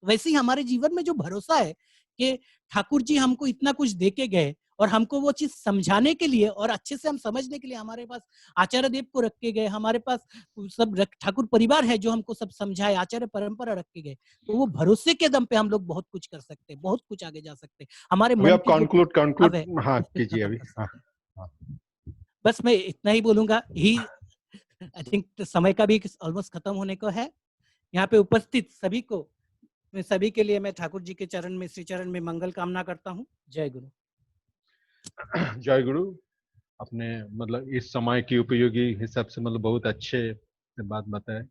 वैसे ही हमारे जीवन में जो भरोसा है कि ठाकुर जी हमको इतना कुछ दे के गए और हमको वो चीज समझाने के लिए और अच्छे से हम समझने के लिए हमारे पास आचार्य देव को रख के गए, हमारे पास सब ठाकुर परिवार है जो हमको सब समझाए, आचार्य परंपरा रख के गए। तो वो भरोसे के दम पे हम लोग बहुत कुछ कर सकते हैं, बहुत कुछ आगे जा सकते हैं। हमारे अभी मन आप की जो कंक्लूड भाव है हाँ उसको कीजिए खत्म अभी। कर सकते हाँ हैं। हाँ बस मैं इतना ही बोलूंगा। ही आई थिंक समय का भी ऑलमोस्ट खत्म होने को है। यहाँ पे उपस्थित सभी को, मैं सभी के लिए मैं ठाकुर जी के चरण में, श्री चरण में मंगल कामना करता हूँ। जय गुरु। जय गुरु। अपने मतलब इस समय की उपयोगी हिसाब से मतलब बहुत अच्छे से बात बताए।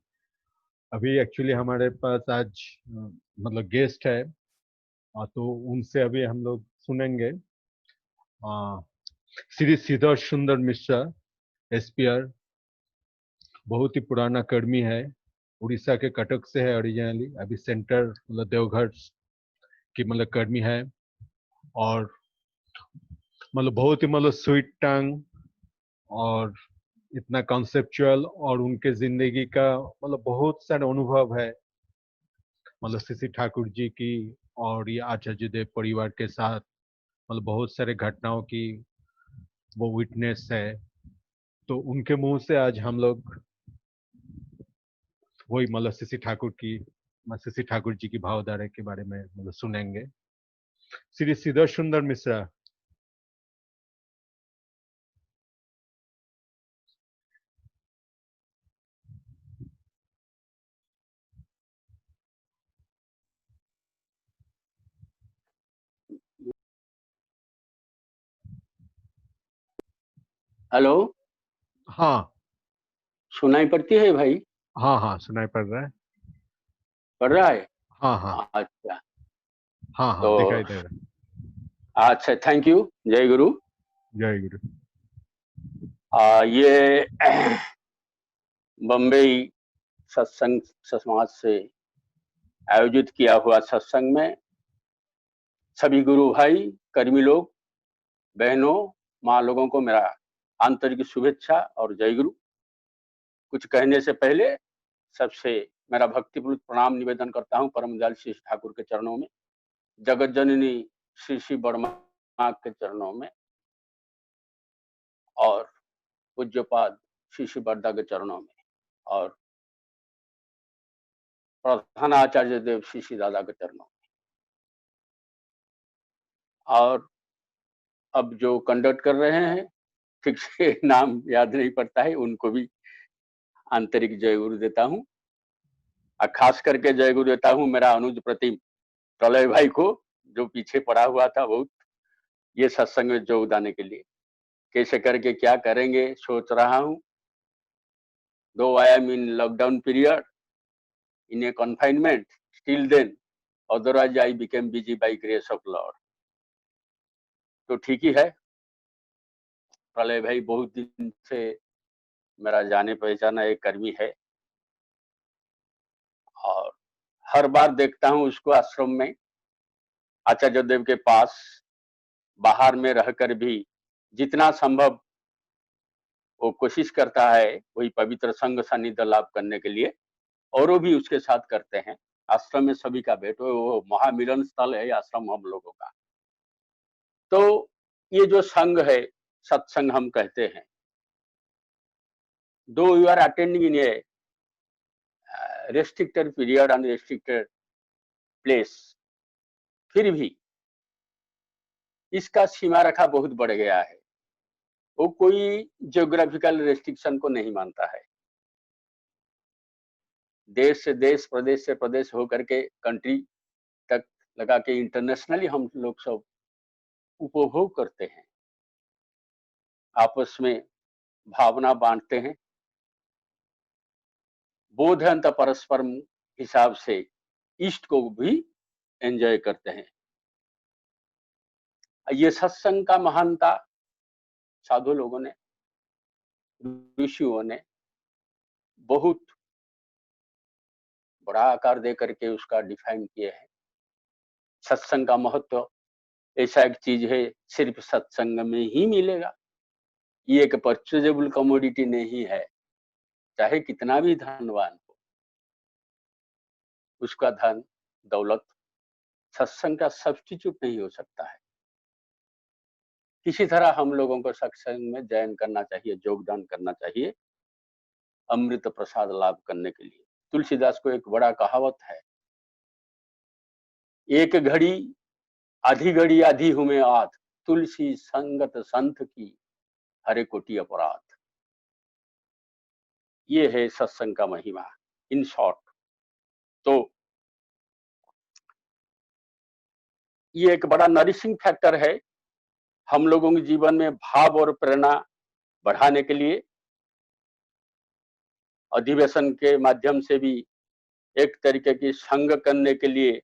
अभी एक्चुअली हमारे पास आज मतलब गेस्ट है, तो उनसे अभी हम लोग सुनेंगे। श्री सिद्धेश्वर सुंदर मिश्रा, एसपीआर, बहुत ही पुराना कर्मी है, उड़ीसा के कटक से है ओरिजिनली, अभी सेंटर मतलब देवघर की मतलब कर्मी है। और मतलब बहुत ही मतलब स्वीट टंग और इतना कॉन्सेप्चुअल, और उनके जिंदगी का मतलब बहुत सारे अनुभव है मतलब श्री ठाकुर जी की और ये आचार्य देव परिवार के साथ मतलब बहुत सारे घटनाओं की वो विटनेस है। तो उनके मुंह से आज हम लोग वही मतलब श्री ठाकुर जी की भावधारा के बारे में मतलब सुनेंगे। श्री सिद्धेश्वर सुंदर मिश्रा। हेलो, हाँ सुनाई पड़ती है भाई? हाँ हाँ सुनाई पड़ रहा है। पड़ रहा है? हाँ हाँ अच्छा, हाँ हाँ तो दिखाई दे रहा अच्छा, थैंक यू। जय गुरु। है। जय गुरु। ये बम्बई सत्संग समाज से आयोजित किया हुआ सत्संग में सभी गुरु भाई, कर्मी लोग, बहनों, माँ लोगों को मेरा आंतरिक शुभेच्छा और जय गुरु। कुछ कहने से पहले सबसे मेरा भक्तिपूर्ण प्रणाम निवेदन करता हूँ परम दयाल श्री ठाकुर के चरणों में, जगत जननी श्री श्री वर्मा के चरणों में, और पूज्यपाद श्री श्री बरदा के चरणों में, और प्रधान आचार्य देव श्री श्री दादा के चरणों में। और अब जो कंडक्ट कर रहे हैं, ठीक से नाम याद नहीं पड़ता है, उनको भी आंतरिक जय गुरु देता हूँ। और खास करके जय गुरु देता हूँ मेरा अनुज प्रतिम प्रलय भाई को, जो पीछे पड़ा हुआ था बहुत ये सत्संग में योगदान के लिए। कैसे करके क्या करेंगे सोच रहा हूँ। दो I am in lockdown period, in a confinement, still then otherwise I became busy by grace of Lord। तो ठीक ही है। प्रलय भाई बहुत दिन से मेरा जाने पहचाना एक कर्मी है, और हर बार देखता हूँ उसको आश्रम में आचार्य देव के पास बाहर में रहकर भी जितना संभव वो कोशिश करता है वही पवित्र संग सानिध्य लाभ करने के लिए, और वो भी उसके साथ करते हैं। आश्रम में सभी का भेंट, वो महामिलन स्थल है आश्रम हम लोगों का। तो ये जो संघ है, सत्संग हम कहते हैं, though you are attending in a restricted period and restricted place, फिर भी इसका सीमा रेखा बहुत बढ़ गया है। वो कोई जियोग्राफिकल रेस्ट्रिक्शन को नहीं मानता है। देश से देश, प्रदेश से प्रदेश होकर के कंट्री तक लगा के इंटरनेशनली हम लोग सब उपभोग करते हैं, आपस में भावना बांटते हैं, बोधयंत परस्परम हिसाब से ईस्ट को भी एंजॉय करते हैं। ये सत्संग का महानता साधु लोगों ने, ऋषियों ने बहुत बड़ा आकार दे करके उसका डिफाइन किए हैं। सत्संग का महत्व ऐसा एक चीज है, सिर्फ सत्संग में ही मिलेगा। ये एक परचेजेबल कमोडिटी नहीं है। चाहे कितना भी धनवान हो, उसका धन दौलत सत्संग का सब्स्टिट्यूट नहीं हो सकता है। किसी तरह हम लोगों को सत्संग में जॉइन करना चाहिए, योगदान करना चाहिए अमृत प्रसाद लाभ करने के लिए। तुलसीदास को एक बड़ा कहावत है, एक घड़ी आधी हूं मैं आध, तुलसी संगत संत की हरे कोटि अपराध। ये है सत्संग का महिमा इन शॉर्ट। तो ये एक बड़ा नरिशिंग फैक्टर है हम लोगों के जीवन में भाव और प्रेरणा बढ़ाने के लिए। अधिवेशन के माध्यम से भी एक तरीके की संग करने के लिए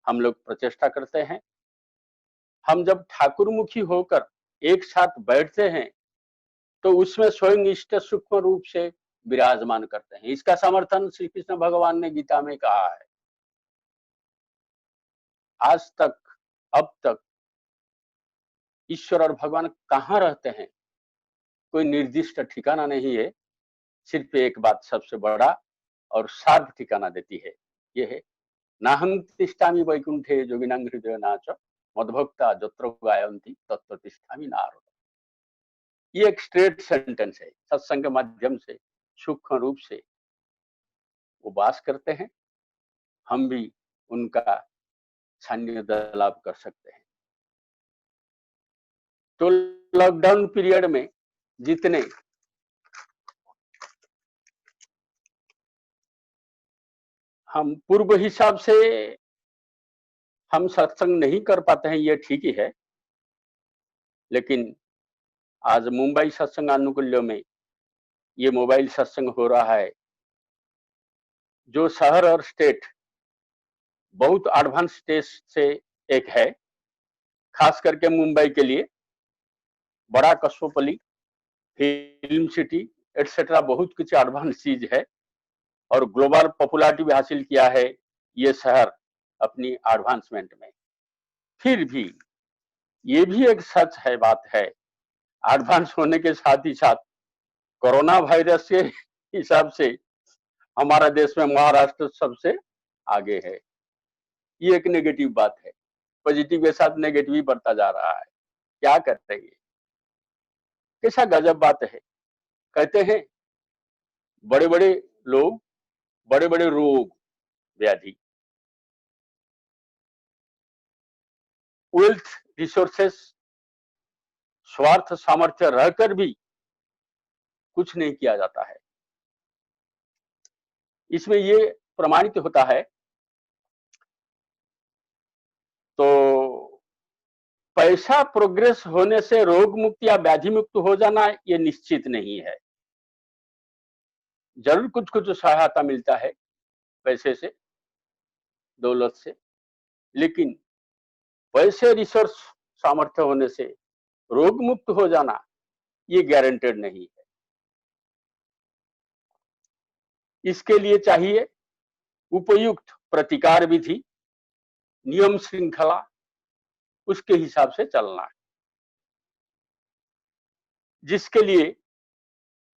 हम लोग प्रचेष्टा करते हैं। हम जब ठाकुरमुखी होकर एक साथ बैठते हैं तो उसमें स्वयं इष्ट सूक्ष्म रूप से विराजमान करते हैं। इसका समर्थन श्री कृष्ण भगवान ने गीता में कहा है। आज तक अब तक ईश्वर और भगवान कहाँ रहते हैं कोई निर्दिष्ट ठिकाना नहीं है। सिर्फ एक बात सबसे बड़ा और साध ठिकाना देती है, ये है नाहं तिष्ठामि वैकुंठे योगिनां हृदय नाच मद्भक्ता जत्र गायन्ति तत्र तिष्ठामि नारद। ये एक स्ट्रेट सेंटेंस है। सत्संग के माध्यम से सूक्ष्म रूप से वो वास करते हैं, हम भी उनका सान्निध्य लाभ कर सकते हैं। तो लॉकडाउन पीरियड में जितने हम पूर्व हिसाब से हम सत्संग नहीं कर पाते हैं, ये ठीक ही है। लेकिन आज मुंबई सत्संग अनुकूल्य में ये मोबाइल सत्संग हो रहा है, जो शहर और स्टेट बहुत एडवांस स्टेट से एक है। खास करके मुंबई के लिए बड़ा कस्मोपॉलिटन फिल्म सिटी एटसेट्रा बहुत कुछ एडवांस चीज है और ग्लोबल पॉपुलैरिटी भी हासिल किया है ये शहर अपनी एडवांसमेंट में। फिर भी ये भी एक सच है, बात है, एडवांस होने के साथ ही साथ कोरोना वायरस के हिसाब से हमारा देश में महाराष्ट्र सबसे आगे है। ये एक नेगेटिव बात है। पॉजिटिव के साथ नेगेटिव ही बढ़ता जा रहा है। क्या करते हैं, कैसा गजब बात है। कहते हैं बड़े बड़े लोग, बड़े बड़े रोग व्याधि, वेल्थ रिसोर्सेस, स्वार्थ सामर्थ्य रहकर भी कुछ नहीं किया जाता है। इसमें ये प्रमाणित होता है। तो पैसा प्रोग्रेस होने से रोग मुक्त या व्याधि मुक्त हो जाना ये निश्चित नहीं है। जरूर कुछ कुछ सहायता मिलता है पैसे से, दौलत से, लेकिन पैसे रिसोर्स सामर्थ्य होने से रोग मुक्त हो जाना ये गारंटेड नहीं है। इसके लिए चाहिए उपयुक्त प्रतिकार विधि, नियम श्रृंखला, उसके हिसाब से चलना है, जिसके लिए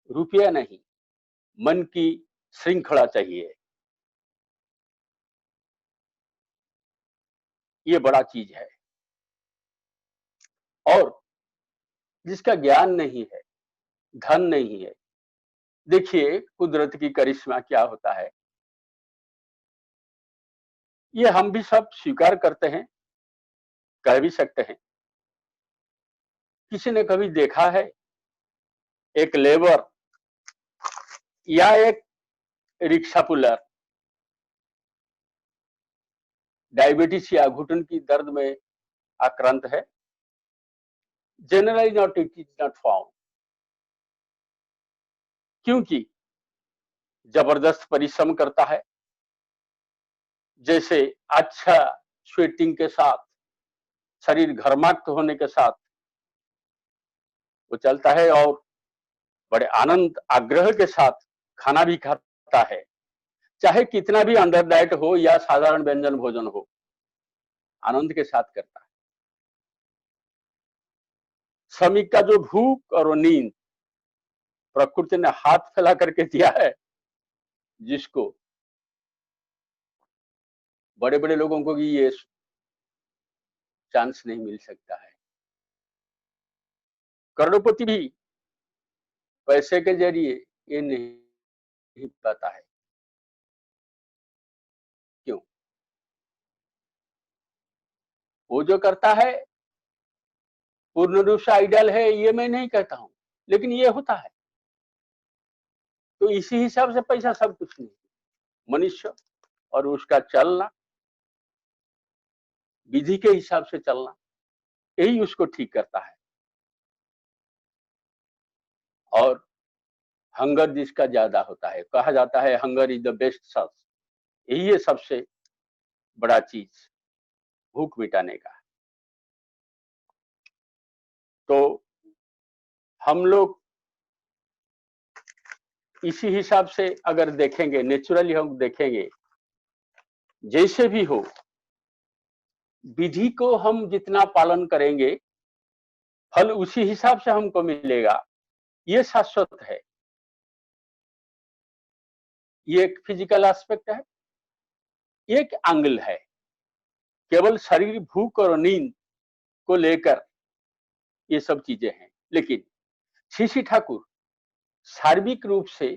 रुपया नहीं मन की श्रृंखला चाहिए। ये बड़ा चीज है। और जिसका ज्ञान नहीं है, धन नहीं है, देखिए कुदरत की करिश्मा क्या होता है, ये हम भी सब स्वीकार करते हैं, कह भी सकते हैं। किसी ने कभी देखा है एक लेबर या एक रिक्शा पुलर डायबिटीज या घुटन की दर्द में आक्रांत है? Generally not, it is not found. क्योंकि जबरदस्त परिश्रम करता है, जैसे अच्छा स्वेटिंग के साथ, शरीर घर्माक्त होने के साथ वो चलता है और बड़े आनंद आग्रह के साथ खाना भी खाता है, चाहे कितना भी अंडर डाइट हो या साधारण व्यंजन भोजन हो, आनंद के साथ करता है। श्रमिक का जो भूख और नींद प्रकृति ने हाथ फैला करके दिया है, जिसको बड़े बड़े लोगों को भी ये चांस नहीं मिल सकता है। करोड़पति भी पैसे के जरिए ये नहीं पाता है। क्यों? वो जो करता है पूर्ण रूप से आइडियल है, ये मैं नहीं कहता हूं, लेकिन ये होता है। तो इसी हिसाब से पैसा सब कुछ नहीं, मनुष्य और उसका चलना, विधि के हिसाब से चलना, यही उसको ठीक करता है। और हंगर जिसका ज्यादा होता है, कहा जाता है hunger is the best solve, यही है सबसे बड़ा चीज भूख मिटाने का। तो हम लोग इसी हिसाब से अगर देखेंगे, नेचुरली हम देखेंगे, जैसे भी हो, विधि को हम जितना पालन करेंगे फल उसी हिसाब से हमको मिलेगा, ये शाश्वत है। ये एक फिजिकल एस्पेक्ट है, एक एंगल है। केवल शरीर भूख और नींद को लेकर ये सब चीजें हैं। लेकिन श्री ठाकुर सार्विक रूप से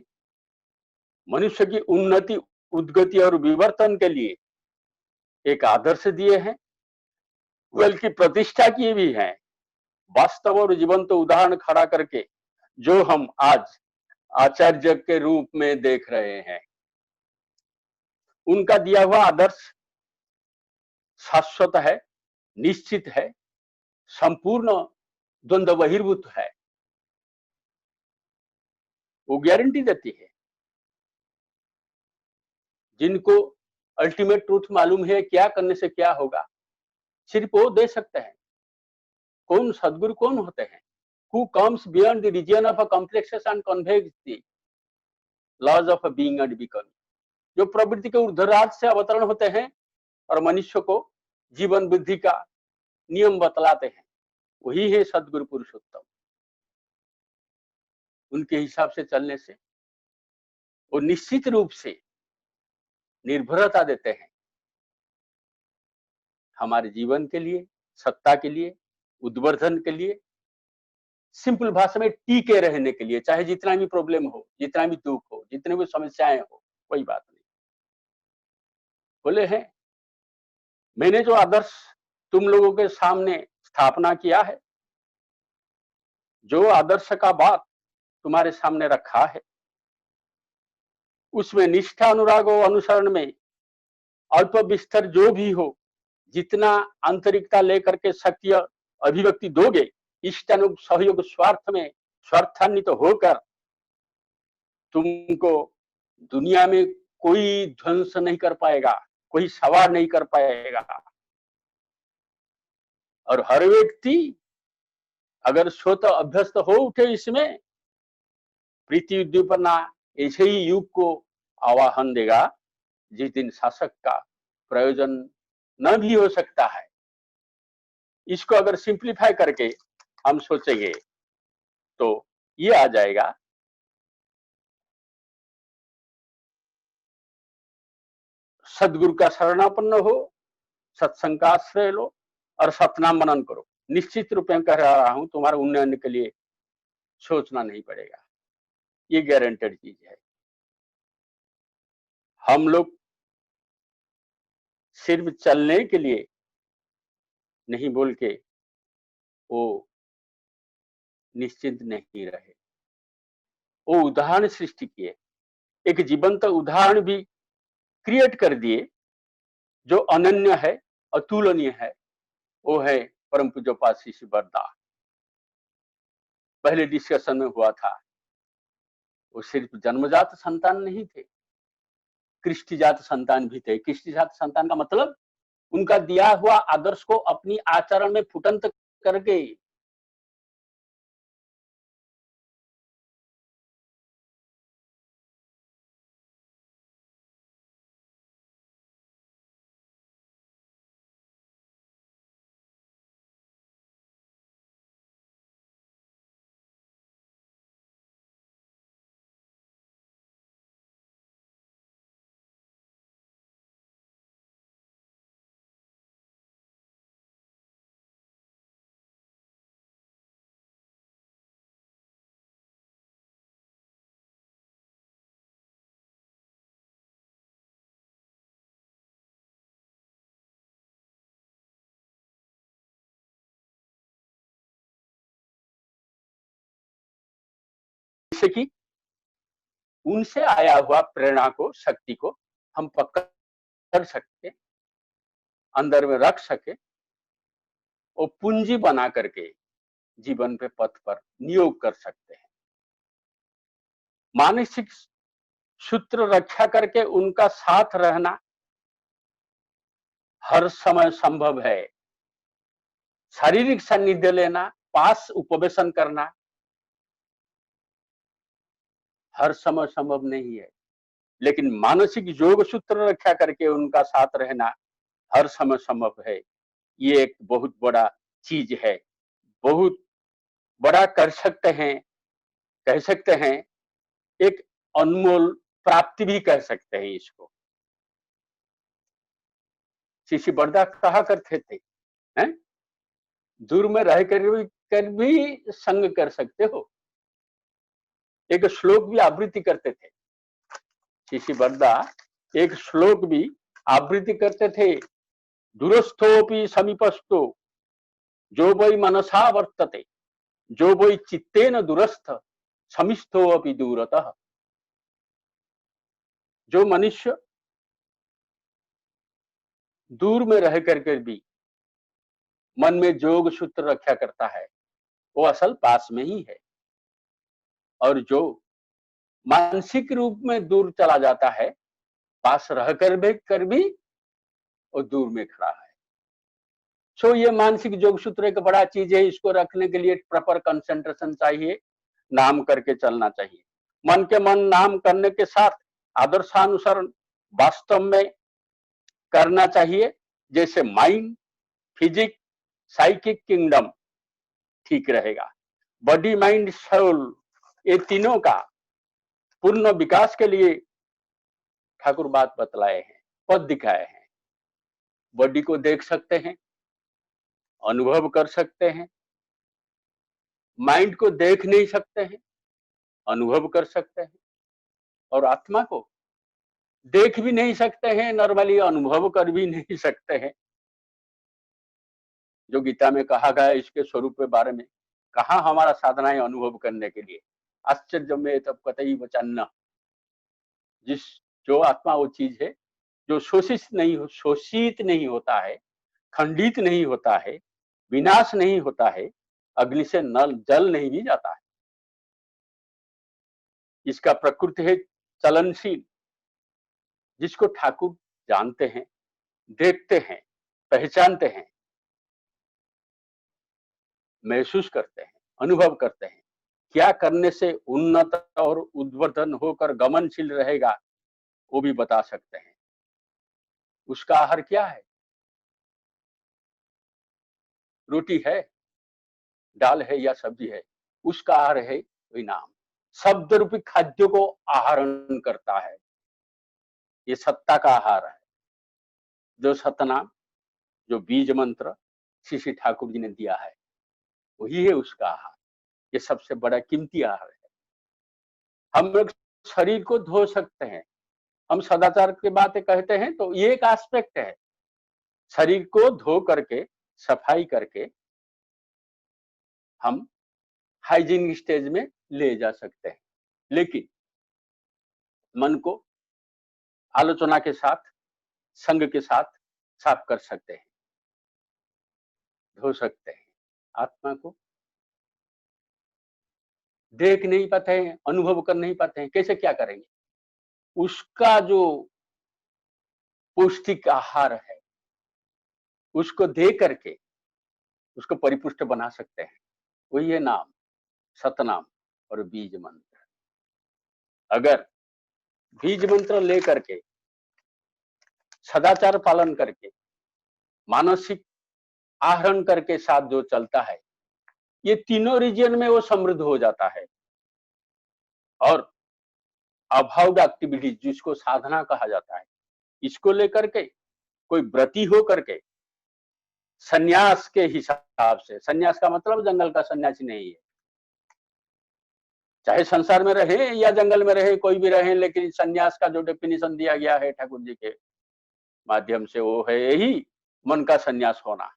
मनुष्य की उन्नति, उद्गति और विवर्तन के लिए एक आदर्श दिए हैं, बल्कि प्रतिष्ठा किए भी हैं। वास्तव और जीवंत उदाहरण खड़ा करके जो हम आज आचार्य के रूप में देख रहे हैं, उनका दिया हुआ आदर्श शाश्वत है, निश्चित है, संपूर्ण द्वंद्व बहिर्भूत है। वो गारंटी देती है। जिनको अल्टीमेट ट्रूथ मालूम है क्या करने से क्या होगा, सिर्फ वो दे सकते हैं। कौन सदगुरु कौन होते हैं? Who comes beyond the region of a complexes and conveys the laws of a being and becoming, जो प्रवृत्ति के ऊर्ध्वराज से अवतरण होते हैं और मनुष्य को जीवन बुद्धि का नियम बतलाते हैं, वही है सदगुरु पुरुषोत्तम। उनके हिसाब से चलने से वो निश्चित रूप से निर्भरता देते हैं हमारे जीवन के लिए, सत्ता के लिए, उद्वर्धन के लिए, सिंपल भाषा में टीके रहने के लिए। चाहे जितना भी प्रॉब्लम हो, जितना भी दुख हो, जितने भी समस्याएं हो, कोई बात नहीं। बोले हैं मैंने जो आदर्श तुम लोगों के सामने स्थापना किया है, जो आदर्श का बात तुम्हारे सामने रखा है, उसमें निष्ठा, अनुराग और अनुसरण में अल्प विस्तर जो भी हो, जितना आंतरिकता लेकर के सक्रिय अभिव्यक्ति दोगे, इष्टानुग सहयोग स्वार्थ में स्वार्थान्वित होकर तुमको दुनिया में कोई ध्वंस नहीं कर पाएगा, कोई सवार नहीं कर पाएगा। और हर व्यक्ति अगर स्वतः अभ्यस्त हो उठे इसमें, प्रीति उद्दीपना ऐसे ही युग को आवाहन देगा जिस दिन शासक का प्रयोजन न भी हो सकता है। इसको अगर सिंप्लीफाई करके हम सोचेंगे तो ये आ जाएगा, सदगुरु का शरणापन्न हो, सत्संग का आश्रय लो और सतनाम मनन करो। निश्चित रूप में कह रहा हूं, तुम्हारे उन्नयन के लिए सोचना नहीं पड़ेगा, ये गारंटेड चीज है। हम लोग सिर्फ चलने के लिए नहीं बोल के वो निश्चिंत नहीं रहे, वो उदाहरण सृष्टि किए, एक जीवंत उदाहरण भी क्रिएट कर दिए जो अनन्य है, अतुलनीय है। वो है परम पूज्यपाद श्री बरदा। पहले डिस्कशन में हुआ था, वो सिर्फ जन्मजात संतान नहीं थे, कृष्टिजात संतान भी थे। कृष्टिजात संतान का मतलब उनका दिया हुआ आदर्श को अपनी आचरण में फुटंत करके जिससे कि उनसे आया हुआ प्रेरणा को, शक्ति को हम पकड़ सकते, अंदर में रख सके और पूंजी बना करके जीवन पे पथ पर नियोग कर सकते हैं। मानसिक सूत्र रक्षा करके उनका साथ रहना हर समय संभव है। शारीरिक सानिध्य लेना, पास उपवेशन करना हर समय संभव नहीं है, लेकिन मानसिक योग सूत्र रक्षा करके उनका साथ रहना हर समय संभव है। ये एक बहुत बड़ा चीज है, बहुत बड़ा कर सकते हैं, कह सकते हैं एक अनमोल प्राप्ति भी कह सकते हैं इसको। शिशि बरदा कहा करते थे, हैं? दूर में रह कर भी संग कर सकते हो। एक श्लोक भी आवृत्ति करते थे शिशि बरदा, एक श्लोक भी आवृत्ति करते थे, दूरस्थोपि समीपस्थो जो वै मनसा वर्तते, जो वै चित्तेन दूरस्थ समीस्थो अपि दूरतः। जो मनुष्य दूर में रह करके भी मन में योग सूत्र रक्षा करता है वो असल पास में ही है, और जो मानसिक रूप में दूर चला जाता है पास रह कर भी वो दूर में खड़ा है। सो ये मानसिक योग सूत्र एक बड़ा चीज है, इसको रखने के लिए प्रॉपर कंसंट्रेशन चाहिए, नाम करके चलना चाहिए। मन के मन नाम करने के साथ आदर्शानुसार वास्तव में करना चाहिए, जैसे माइंड, फिजिक, साइकिक किंगडम ठीक रहेगा। बॉडी, माइंड, सोल, ये तीनों का पूर्ण विकास के लिए ठाकुर बात बतलाए हैं, पद दिखाए हैं। बॉडी को देख सकते हैं, अनुभव कर सकते हैं, माइंड को देख नहीं सकते हैं, अनुभव कर सकते हैं, और आत्मा को देख भी नहीं सकते हैं, नॉर्मली अनुभव कर भी नहीं सकते हैं। जो गीता में कहा गया है इसके स्वरूप के बारे में, कहा हमारा साधना है अनुभव करने के लिए। आश्चर्य में तब कतई वचन, जिस जो आत्मा वो चीज है जो शोषित नहीं होता है, खंडित नहीं होता है, विनाश नहीं होता है, अग्नि से नल जल नहीं भी जाता है। इसका प्रकृति है चलनशील, जिसको ठाकुर जानते हैं, देखते हैं, पहचानते हैं, महसूस करते हैं, अनुभव करते हैं। क्या करने से उन्नत और उद्वर्धन होकर गमनशील रहेगा वो भी बता सकते हैं। उसका आहार क्या है? रोटी है, दाल है या सब्जी है, उसका आहार है वही नाम। शब्द रूपी खाद्य को आहरण करता है, ये सत्ता का आहार है। जो सतनाम, जो बीज मंत्र श्री ठाकुर जी ने दिया है वही है उसका आहार। ये सबसे बड़ा कीमती आहार है। हम लोग शरीर को धो सकते हैं, हम सदाचार की बातें कहते हैं तो ये एक एस्पेक्ट है। शरीर को धो करके, सफाई करके हम हाइजीन स्टेज में ले जा सकते हैं, लेकिन मन को आलोचना के साथ, संग के साथ साफ कर सकते हैं, धो सकते हैं। आत्मा को देख नहीं पाते हैं, अनुभव कर नहीं पाते हैं, कैसे क्या करेंगे? उसका जो पौष्टिक आहार है उसको दे करके उसको परिपुष्ट बना सकते हैं। वही है नाम, सतनाम और बीज मंत्र। अगर बीज मंत्र ले करके, सदाचार पालन करके, मानसिक आहरण करके साथ जो चलता है, ये तीनों रीजन में वो समृद्ध हो जाता है। और अभाव एक्टिविटी जिसको साधना कहा जाता है, इसको लेकर के कोई व्रती हो करके सन्यास के हिसाब से, सन्यास का मतलब जंगल का सन्यासी नहीं है, चाहे संसार में रहे या जंगल में रहे, कोई भी रहे, लेकिन सन्यास का जो डेफिनेशन दिया गया है ठाकुर जी के माध्यम से वो है यही मन का सन्यास होना।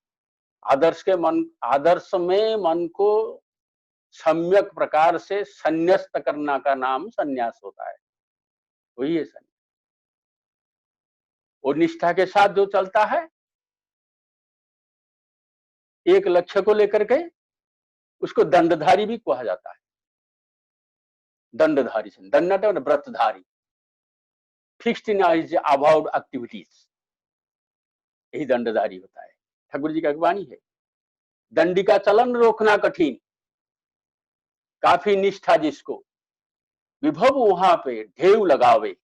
आदर्श में मन को सम्यक प्रकार से संन्यास्त करना का नाम संन्यास होता है, वही है संन्यास। और निष्ठा के साथ जो चलता है एक लक्ष्य को लेकर के, उसको दंडधारी भी कहा जाता है। दंडधारी से दंड व्रतधारी, fixed in his about activities, यही दंडधारी होता है। ठाकुर जी का वाणी है, दंडी का चलन रोकना कठिन, काफी निष्ठा जिसको, विभव वहां पे ढेव लगावे,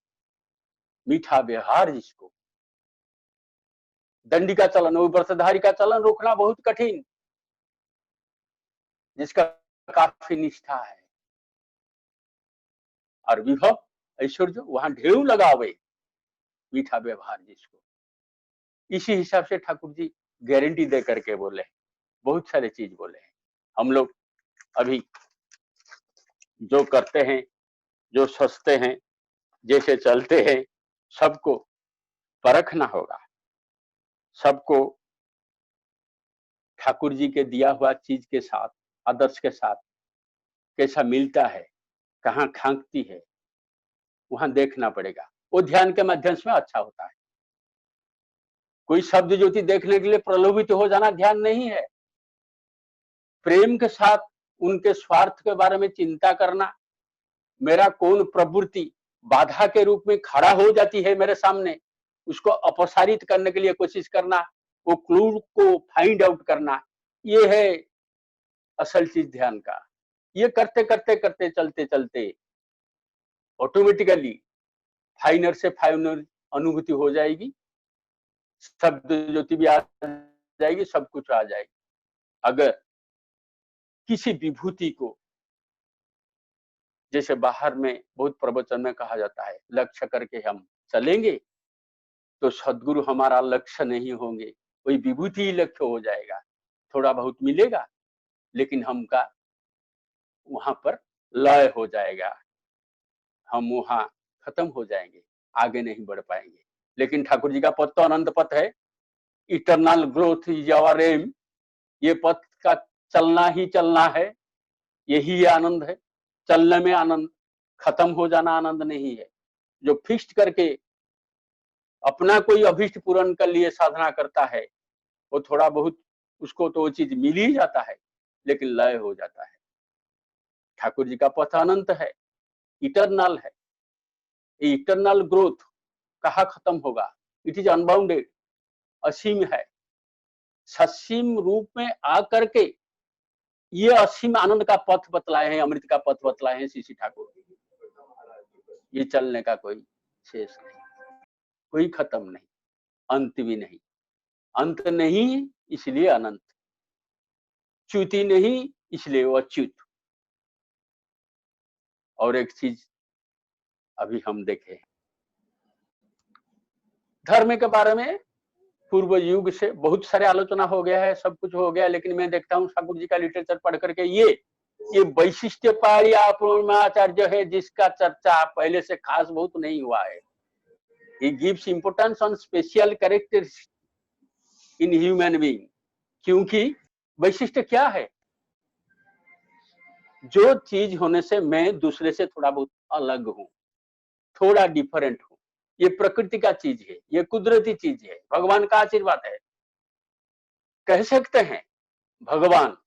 मीठा व्यवहार जिसको। दंडी का चलन, वो व्रतधारी का चलन रोकना बहुत कठिन, जिसका काफी निष्ठा है। और विभव ऐश्वर्य वहां ढेव लगावे, मीठा व्यवहार जिसको। इसी हिसाब से ठाकुर जी गारंटी दे करके बोले, बहुत सारे चीज बोले हैं। हम लोग अभी जो करते हैं, जो सोचते हैं, जैसे चलते हैं, सबको परखना होगा। सबको ठाकुर जी के दिया हुआ चीज के साथ, आदर्श के साथ कैसा मिलता है, कहाँ खांकती है, वहां देखना पड़ेगा। वो ध्यान के माध्यम से अच्छा होता है। कोई शब्द ज्योति देखने के लिए प्रलोभित हो जाना ध्यान नहीं है। प्रेम के साथ उनके स्वार्थ के बारे में चिंता करना, मेरा कौन प्रवृत्ति बाधा के रूप में खड़ा हो जाती है मेरे सामने, उसको अपसारित करने के लिए कोशिश करना, वो क्लू को फाइंड आउट करना, ये है असल चीज ध्यान का। ये करते करते करते चलते चलते ऑटोमेटिकली फाइनर से फाइनर अनुभूति हो जाएगी, शब्द ज्योति भी आ जाएगी, सब कुछ आ जाएगी। अगर किसी विभूति को, जैसे बाहर में बहुत प्रवचन में कहा जाता है, लक्ष्य करके हम चलेंगे तो सदगुरु हमारा लक्ष्य नहीं होंगे, वही विभूति ही लक्ष्य हो जाएगा। थोड़ा बहुत मिलेगा लेकिन हमका वहां पर लय हो जाएगा, हम वहां खत्म हो जाएंगे, आगे नहीं बढ़ पाएंगे। लेकिन ठाकुर जी का पथ तो अनंत पथ है, eternal growth is our aim. ये पथ का चलना ही चलना है, यही आनंद है। चलने में आनंद, खत्म हो जाना आनंद नहीं है। जो फिक्स्ड करके अपना कोई अभिष्ट पूर्ण के लिए साधना करता है, वो थोड़ा बहुत उसको तो वो चीज मिल ही जाता है, लेकिन लय हो जाता है। ठाकुर जी का पथ अनंत है, इटरनल है। इटरनल ग्रोथ कहाँ खत्म होगा? इट इज अनबाउंडेड, असीम है। ससीम रूप में आकर के ये असीम आनंद का पथ बतलाए हैं, अमृत का पथ बतलाए हैं श्री ठाकुर। ये चलने का कोई शेष नहीं, कोई खत्म नहीं, अंत भी नहीं। अंत नहीं इसलिए अनंत, च्युति नहीं इसलिए वो अच्युत। और एक चीज अभी हम देखें, धर्म के बारे में पूर्व युग से बहुत सारे आलोचना हो गया है, सब कुछ हो गया, लेकिन मैं देखता हूँ ठाकुर जी का लिटरेचर पढ़ करके ये वैशिष्ट्य पारिया पूर्णाचार्य है, जिसका चर्चा पहले से खास बहुत नहीं हुआ है। He gives importance on special characters in human being। क्योंकि वैशिष्ट्य क्या है? जो चीज होने से मैं दूसरे से थोड़ा बहुत अलग हूं, थोड़ा डिफरेंट हूं, ये प्रकृति का चीज है, ये कुदरती चीज है, भगवान का आशीर्वाद है। कह सकते हैं भगवान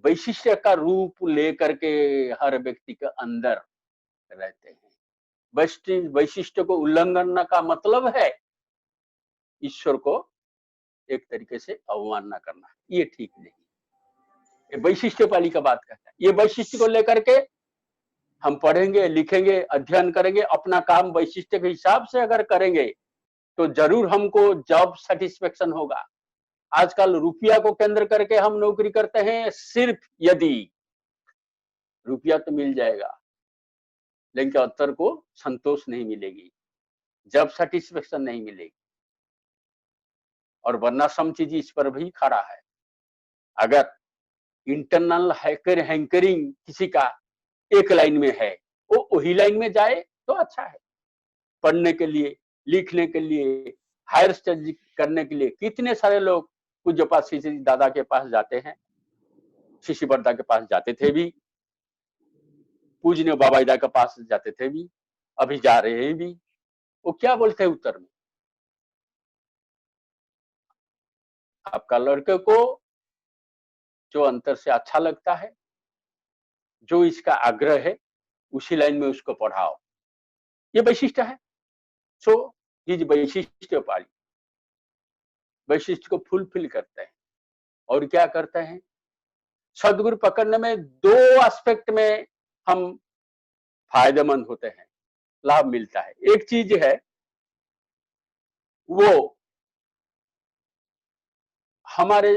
वैशिष्ट्य का रूप लेकर के हर व्यक्ति के अंदर रहते हैं। वैशिष्ट्य को उल्लंघन का मतलब है ईश्वर को एक तरीके से अवमानना करना, ये ठीक नहीं। ये वैशिष्ट्य पाली का बात करता है। ये वैशिष्ट्य को लेकर के हम पढ़ेंगे, लिखेंगे, अध्ययन करेंगे, अपना काम वैशिष्ट्य के हिसाब से अगर करेंगे तो जरूर हमको जॉब सेटिस्फेक्शन होगा। आजकल रुपया को केंद्र करके हम नौकरी करते हैं, सिर्फ यदि रुपया तो मिल जाएगा लेकिन अंतर को संतोष नहीं मिलेगी, जॉब सेटिस्फेक्शन नहीं मिलेगी। और वरना सम चीज इस पर भी खड़ा है। अगर इंटरनल हैंकरिंग किसी का एक लाइन में है, वो वही लाइन में जाए तो अच्छा है। पढ़ने के लिए, लिखने के लिए, हायर स्टडी करने के लिए कितने सारे लोग पूज्य पास दादा के पास जाते हैं, शिशि बरदा के पास जाते थे भी, पूजनीय बाबाईदा के पास जाते थे भी, अभी जा रहे हैं भी। वो क्या बोलते हैं उत्तर में? आपका लड़के को जो अंतर से अच्छा लगता है, जो इसका आग्रह है, उसी लाइन में उसको पढ़ाओ। ये वैशिष्ट है। सो ये वैशिष्ट पाली, वैशिष्ट को फुलफिल करते हैं। और क्या करते हैं? सदगुरु पकड़ने में दो एस्पेक्ट में हम फायदेमंद होते हैं, लाभ मिलता है। एक चीज है वो हमारे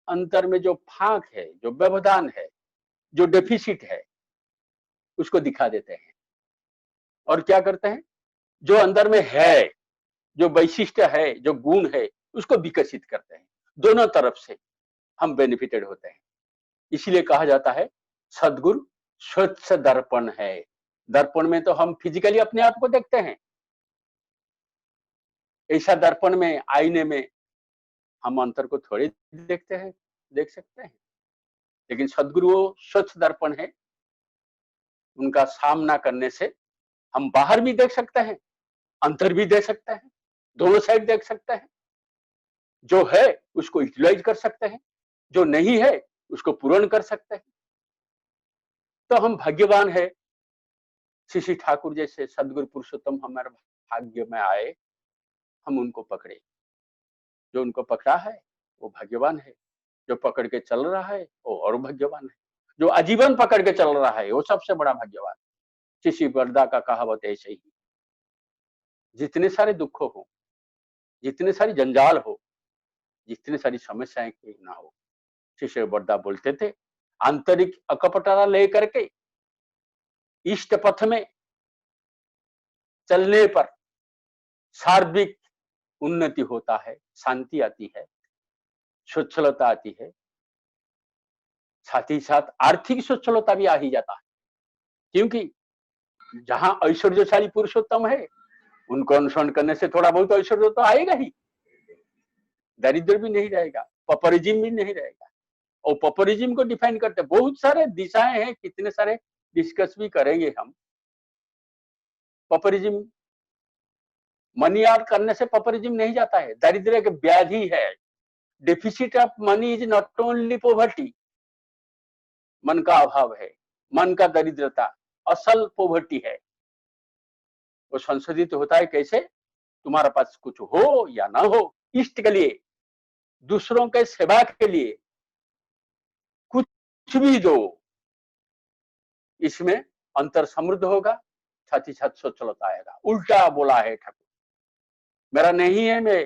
अंतर में जो फांक है, जो व्यवधान है, जो डेफिसिट है, उसको दिखा देते हैं। और क्या करते हैं? जो अंदर में है, जो वैशिष्ट है, जो गुण है, उसको विकसित करते हैं। दोनों तरफ से हम बेनिफिटेड होते हैं। इसलिए कहा जाता है सदगुरु स्वच्छ दर्पण है। दर्पण में तो हम फिजिकली अपने आप को देखते हैं, ऐसा दर्पण में, आईने में हम अंतर को थोड़े देखते हैं, देख सकते हैं। लेकिन सदगुरु वो स्वच्छ दर्पण है, उनका सामना करने से हम बाहर भी देख सकते हैं, अंतर भी देख सकते हैं, दोनों साइड देख सकते हैं। जो है उसको यूटिलाइज कर सकते हैं, जो नहीं है उसको पूर्ण कर सकते हैं। तो हम भाग्यवान है, शिशि ठाकुर जैसे सदगुरु पुरुषोत्तम हमारे भाग्य में आए, हम उनको पकड़े। जो उनको पकड़ा है वो भाग्यवान है, जो पकड़ के चल रहा है वो और भाग्यवान है, जो आजीवन पकड़ के चल रहा है वो सबसे बड़ा भाग्यवान। शिशि बरदा का कहावत ऐसे ही, जितने सारे दुख हो, जितने सारी जंजाल हो, जितनी सारी समस्याएं क्यों ना हो, शिशि बरदा बोलते थे आंतरिक अकपटता लेकर के इष्ट पथ में चलने पर सार्विक उन्नति होता है, शांति आती है, स्वच्छलता आती है, साथ ही साथ आर्थिक स्वच्छलता भी आ ही जाता है। क्योंकि जहां ऐश्वर्यशाली पुरुषोत्तम है, उनको अनुसरण करने से थोड़ा बहुत ऐश्वर्य तो आएगा ही, दरिद्र भी नहीं रहेगा, पपरिज्म भी नहीं रहेगा। और पपरिज्म को डिफाइन करते बहुत सारे दिशाएं हैं, कितने सारे डिस्कस भी करेंगे हम। पपरिज्म मनी आर्ट करने से पपरिज्म नहीं जाता है, दरिद्र एक व्याधि है। Deficit of money is not only poverty, मन का अभाव है, मन का दरिद्रता असल पॉवर्टी है। वो संशोधित होता है कैसे? तुम्हारे पास कुछ हो या ना हो, इष्ट के लिए, दूसरों के सेवा के लिए कुछ भी दो, इसमें अंतर समृद्ध होगा, साथ ही साथ स्वच्छलता आएगा। उल्टा बोला है ठाकुर, मेरा नहीं है मैं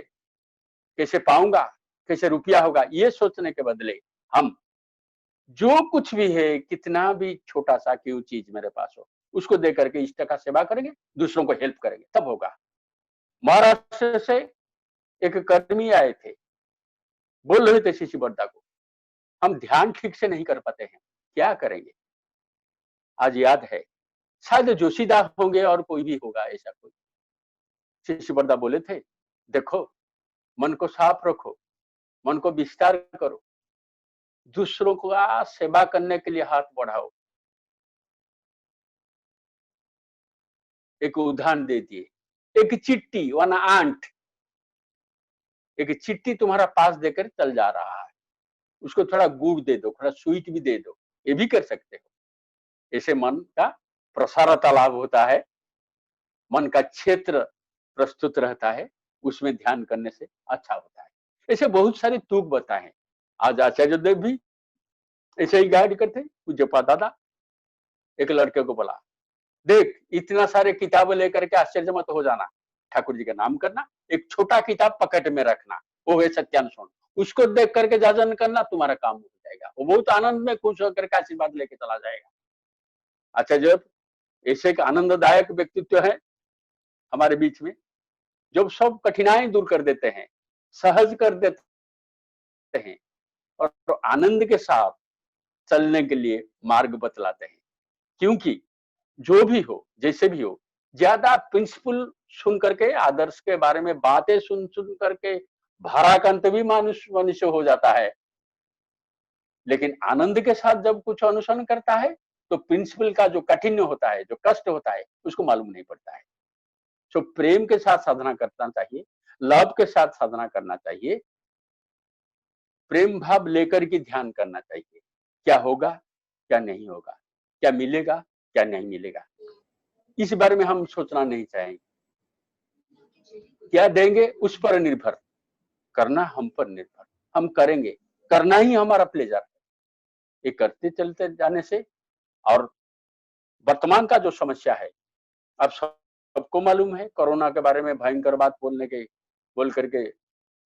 कैसे पाऊंगा, कैसे रुपया होगा, ये सोचने के बदले हम जो कुछ भी है, कितना भी छोटा सा क्यों चीज मेरे पास हो, उसको दे करके इष्ट का सेवा करेंगे, दूसरों को हेल्प करेंगे, तब होगा। महाराष्ट्र से एक कर्मी आए थे, बोल रहे थे शिशि बरदा को, हम ध्यान ठीक से नहीं कर पाते हैं, क्या करेंगे? आज याद है, शायद जोशीदास होंगे और कोई भी होगा ऐसा कोई। शिशि बरदा बोले थे, देखो मन को साफ रखो, मन को विस्तार करो, दूसरों को सेवा करने के लिए हाथ बढ़ाओ। एक उदाहरण दे दिए, एक चिट्टी वन आंट, एक चिट्टी तुम्हारा पास देकर चल जा रहा है, उसको थोड़ा गुड़ दे दो, थोड़ा स्वीट भी दे दो, ये भी कर सकते हो। ऐसे मन का प्रसारता लाभ होता है, मन का क्षेत्र प्रस्तुत रहता है, उसमें ध्यान करने से अच्छा होता है। ऐसे बहुत सारे तुक बताए। आज आचार्य देव भी ऐसे ही गाइड करते। पूज्यपा दादा एक लड़के को बोला, देख इतना सारे किताबें लेकर के आश्चर्य मत हो जाना, ठाकुर जी का नाम करना, एक छोटा किताब पॉकेट में रखना, वो है सत्यानुसरण, उसको देख करके जाजन करना, तुम्हारा काम हो जाएगा। वो बहुत आनंद में खुश होकर के आशीर्वाद लेके चला जाएगा। अच्छा, जब ऐसे एक आनंददायक व्यक्तित्व है हमारे बीच में, जब सब कठिनाई दूर कर देते हैं, सहज कर देते हैं और आनंद के साथ चलने के लिए मार्ग बतलाते हैं। क्योंकि जो भी हो, जैसे भी हो, ज्यादा प्रिंसिपल सुन करके, आदर्श के बारे में बातें सुन सुन करके भाराक्रांत भी मनुष्य हो जाता है। लेकिन आनंद के साथ जब कुछ अनुसरण करता है तो प्रिंसिपल का जो कठिन होता है, जो कष्ट होता है, उसको मालूम नहीं पड़ता है। तो प्रेम के साथ साधना करना चाहिए, लव के साथ साधना करना चाहिए, प्रेम भाव लेकर के ध्यान करना चाहिए। क्या होगा, क्या नहीं होगा, क्या मिलेगा, क्या नहीं मिलेगा, इस बारे में हम सोचना नहीं चाहेंगे। क्या देंगे उस पर निर्भर, करना हम पर निर्भर, हम करेंगे, करना ही हमारा प्लेजर है। ये करते चलते जाने से, और वर्तमान का जो समस्या है, अब सबको मालूम है, कोरोना के बारे में भयंकर बात बोल करके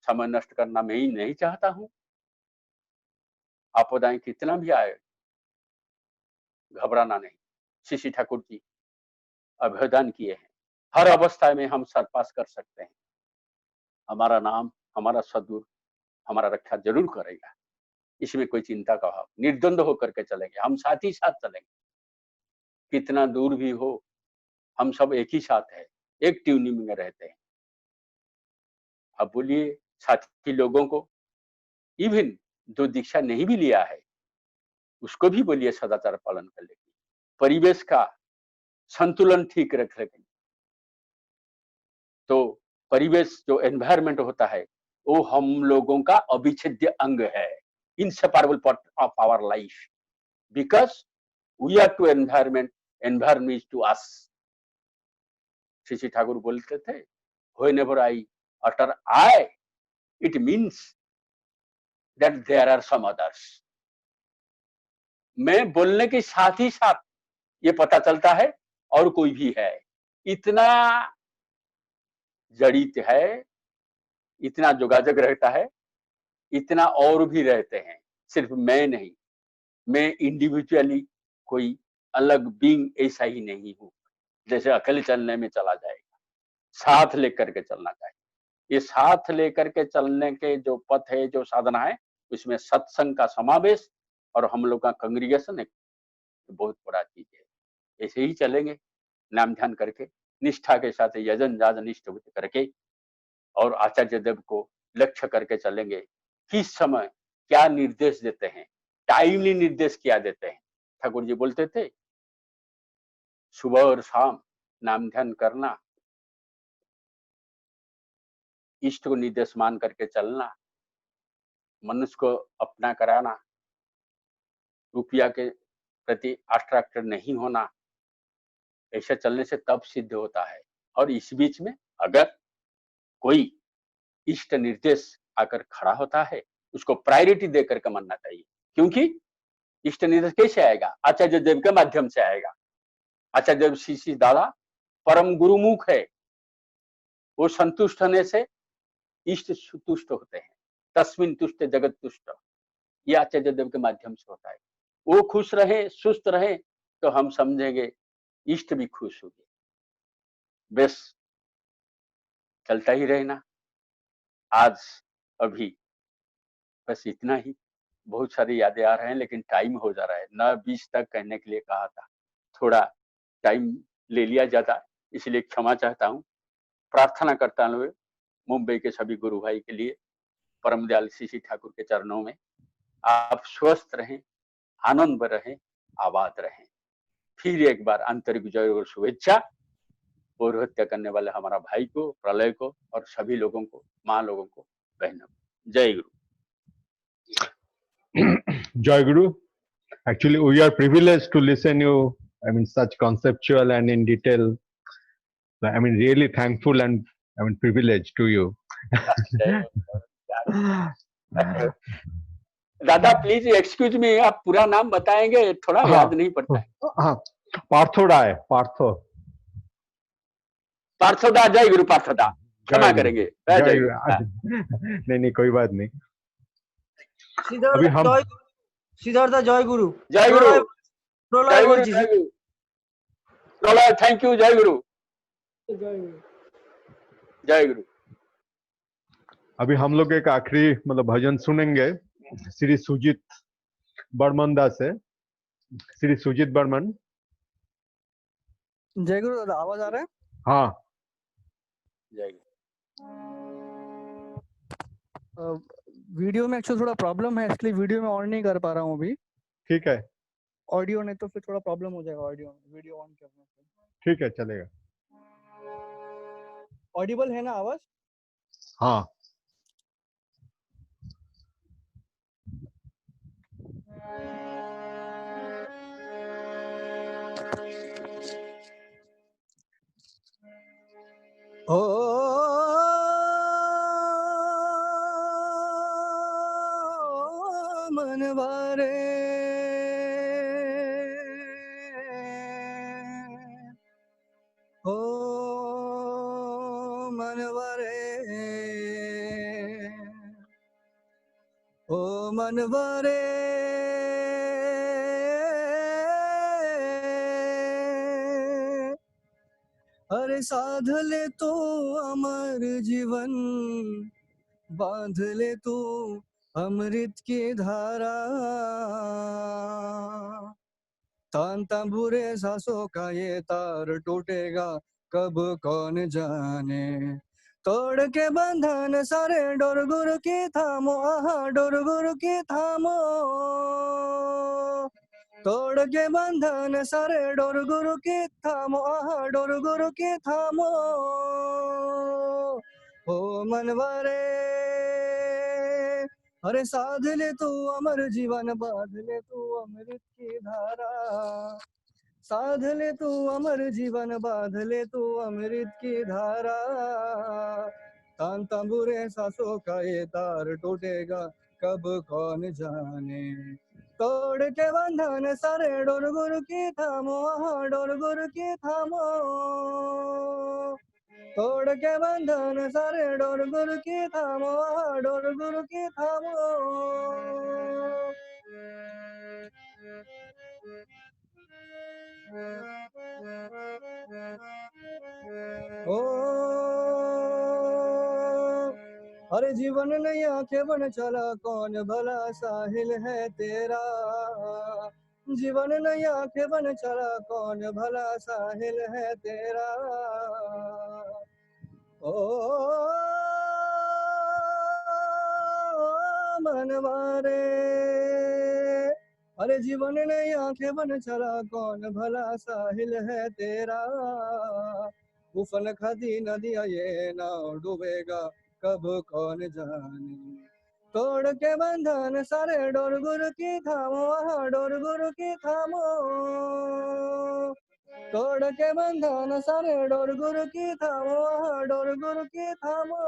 समय नष्ट करना मैं ही नहीं चाहता हूं। आपदाएं कितना भी आए, घबराना नहीं। श्री ठाकुर जी अभ्युदान किए हैं, हर अवस्था में हम सरपास कर सकते हैं। हमारा नाम, हमारा सद्गुरु हमारा रक्षा जरूर करेगा, इसमें कोई चिंता का भाव, निर्द्वंद होकर के चलेंगे, हम साथ ही साथ चलेंगे। कितना दूर भी हो, हम सब एक ही साथ है, एक ट्यूनिंग में रहते हैं। अब बोलिए साथी लोगों को, इवन जो दीक्षा नहीं भी लिया है, उसको भी बोलिए सदाचार पालन कर लेंगे, परिवेश का संतुलन ठीक रख लेंगे। तो परिवेश जो एनवायरमेंट होता है, वो हम लोगों का अविच्छेद्य अंग है, inseparable part of our life, because we are to environment, environment is to us. Shri Thakur बोलते थे, whenever I utter I, it means that there are some others. मैं बोलने के साथ ही साथ ये पता चलता है और कोई भी है। इतना जड़ित है, इतना जोगाजग रहता है, इतना और भी रहते हैं, सिर्फ मैं नहीं। मैं इंडिविजुअली कोई अलग बीइंग ऐसा ही नहीं हूं, जैसे अकेले चलने में चला जाएगा। साथ लेकर के चलना चाहिए। ये साथ लेकर के चलने के जो पथ है, जो साधना है, उसमें सत्संग का समावेश और हम लोग का कांग्रीगेशन एक बहुत बड़ा चीज है। ऐसे ही चलेंगे, नाम ध्यान करके, निष्ठा के साथ यजन जाजन निष्ठ करके, और आचार्य देव को लक्ष्य करके चलेंगे। किस समय क्या निर्देश देते हैं, टाइमली निर्देश क्या देते हैं। ठाकुर जी बोलते थे, सुबह और शाम नाम ध्यान करना, इष्ट को निर्देश मान करके चलना, मनुष्य को अपना कराना, रुपया के प्रति अट्रैक्टेड नहीं होना, ऐसा चलने से तब सिद्ध होता है। और इस बीच में अगर कोई इष्ट निर्देश आकर खड़ा होता है, उसको प्रायोरिटी देकर के मानना चाहिए। क्योंकि इष्ट निर्देश कैसे आएगा? आचार्य देव के माध्यम से आएगा। आचार्य देव श्री दादा परम गुरुमुख है, वो संतुष्ट होने से इष्ट तुष्ट होते हैं। तस्मिन तुष्ट जगत तुष्ट, ये आचार्य देव के माध्यम से होता है। वो खुश रहे, सुस्त रहे, तो हम समझेंगे इष्ट भी खुश होंगे। बस चलता ही रहना। आज अभी बस इतना ही। बहुत सारी यादें आ रहे हैं, लेकिन टाइम हो जा रहा है। 9:20 तक कहने के लिए कहा था, थोड़ा टाइम ले लिया जाता, इसलिए क्षमा चाहता हूँ। प्रार्थना करता हूँ मुंबई के सभी गुरु भाई के लिए, परम दयाल श्री ठाकुर के चरणों में। आप स्वस्थ रहें, आनंद रहें, आबाद रहें। फिर एक बार आंतरिक जय और शुभेच्छा पौरोहित्य करने वाले हमारा भाई को, प्रलय को, और सभी लोगों को, माँ लोगों को, बहनों को। जय गुरु। Joy Guru, actually we are privileged to listen you, I mean, such conceptual and in detail. I mean, really thankful and I mean privileged to you. दादा प्लीज एक्सक्यूज मी, आप पूरा नाम बताएंगे? थोड़ा हाँ, याद नहीं पड़ता है। हाँ, पार्थोदा है, पार्थोदा। जय गुरु पार्थोदा, क्षमा करेंगे। जय गुरु। नहीं कोई बात नहीं। अभी हम सिद्धार्थ जय गुरु। जय गुरु। प्रलय बोलছি। जय गुरु। प्रलय, थैंक यू। जय गुरु। जय गुरु। अभी हम लोग एक आखिरी मतलब भजन सुनेंगे श्री सुजीत बर्मन दास से। श्री सुजीत बर्मन। जय गुरु दादा, आवाज आ रहा है? हाँ। जय गुरु। वीडियो में एक्चुअली थोड़ा प्रॉब्लम है, इसलिए वीडियो में ऑन नहीं कर पा रहा हूँ अभी। ठीक है, ऑडियो नहीं तो फिर थोड़ा प्रॉब्लम हो जाएगा ऑडियो में, वीडियो ऑन करने से। ठीक है, चलेगा। ऑडिबल है ना आवाज? हाँ, ओ मनवारे ओ मनवारे ओ मनवारे अरे साध ले तो अमर जीवन, बांध ले तू अमृत की धारा। तान तंबूरे सांसों का ये तार टूटेगा कब कौन जाने। तोड़ के बंधन सारे डोर गुरु की थामो, आहा डोर गुरु की थामो। तोड़ के बंधन सारे डोर गुरु की थामो, आहा डोर गुरु की थामो। ओ मनवारे अरे साध ले तू अमर जीवन, बांध ले तू अमृत की धारा। साध ले तू अमर जीवन, बांध ले तू अमृत की धारा। तान तंबूरे सांसों का ये तार टूटेगा कब कौन जाने। तोड़ के बंधन सारे डोर गुरु की थामो, हाँ डोर गुरु की थामो। तोड़ के बंधन सारे डोर गुरु की थामो, हाँ डोर गुरु की थामो। ओ अरे जीवन नहीं आंखें बन चला, कौन भला साहिल है तेरा। जीवन नहीं आंखें बन चला, कौन भला साहिल है तेरा। ओ मनवारे अरे जीवन नहीं आंखें बन चला, कौन भला साहिल है तेरा। उफन खदी नदिया ये नाव डूबेगा कब कौन जाने। तोड़ के बंधन सारे डोर गुरु की थामो, वहाँ डोर गुरु की थामो। तोड़ के बंधन सारे डोर गुरु की थामो, वहाँ डोर गुरु की थामो।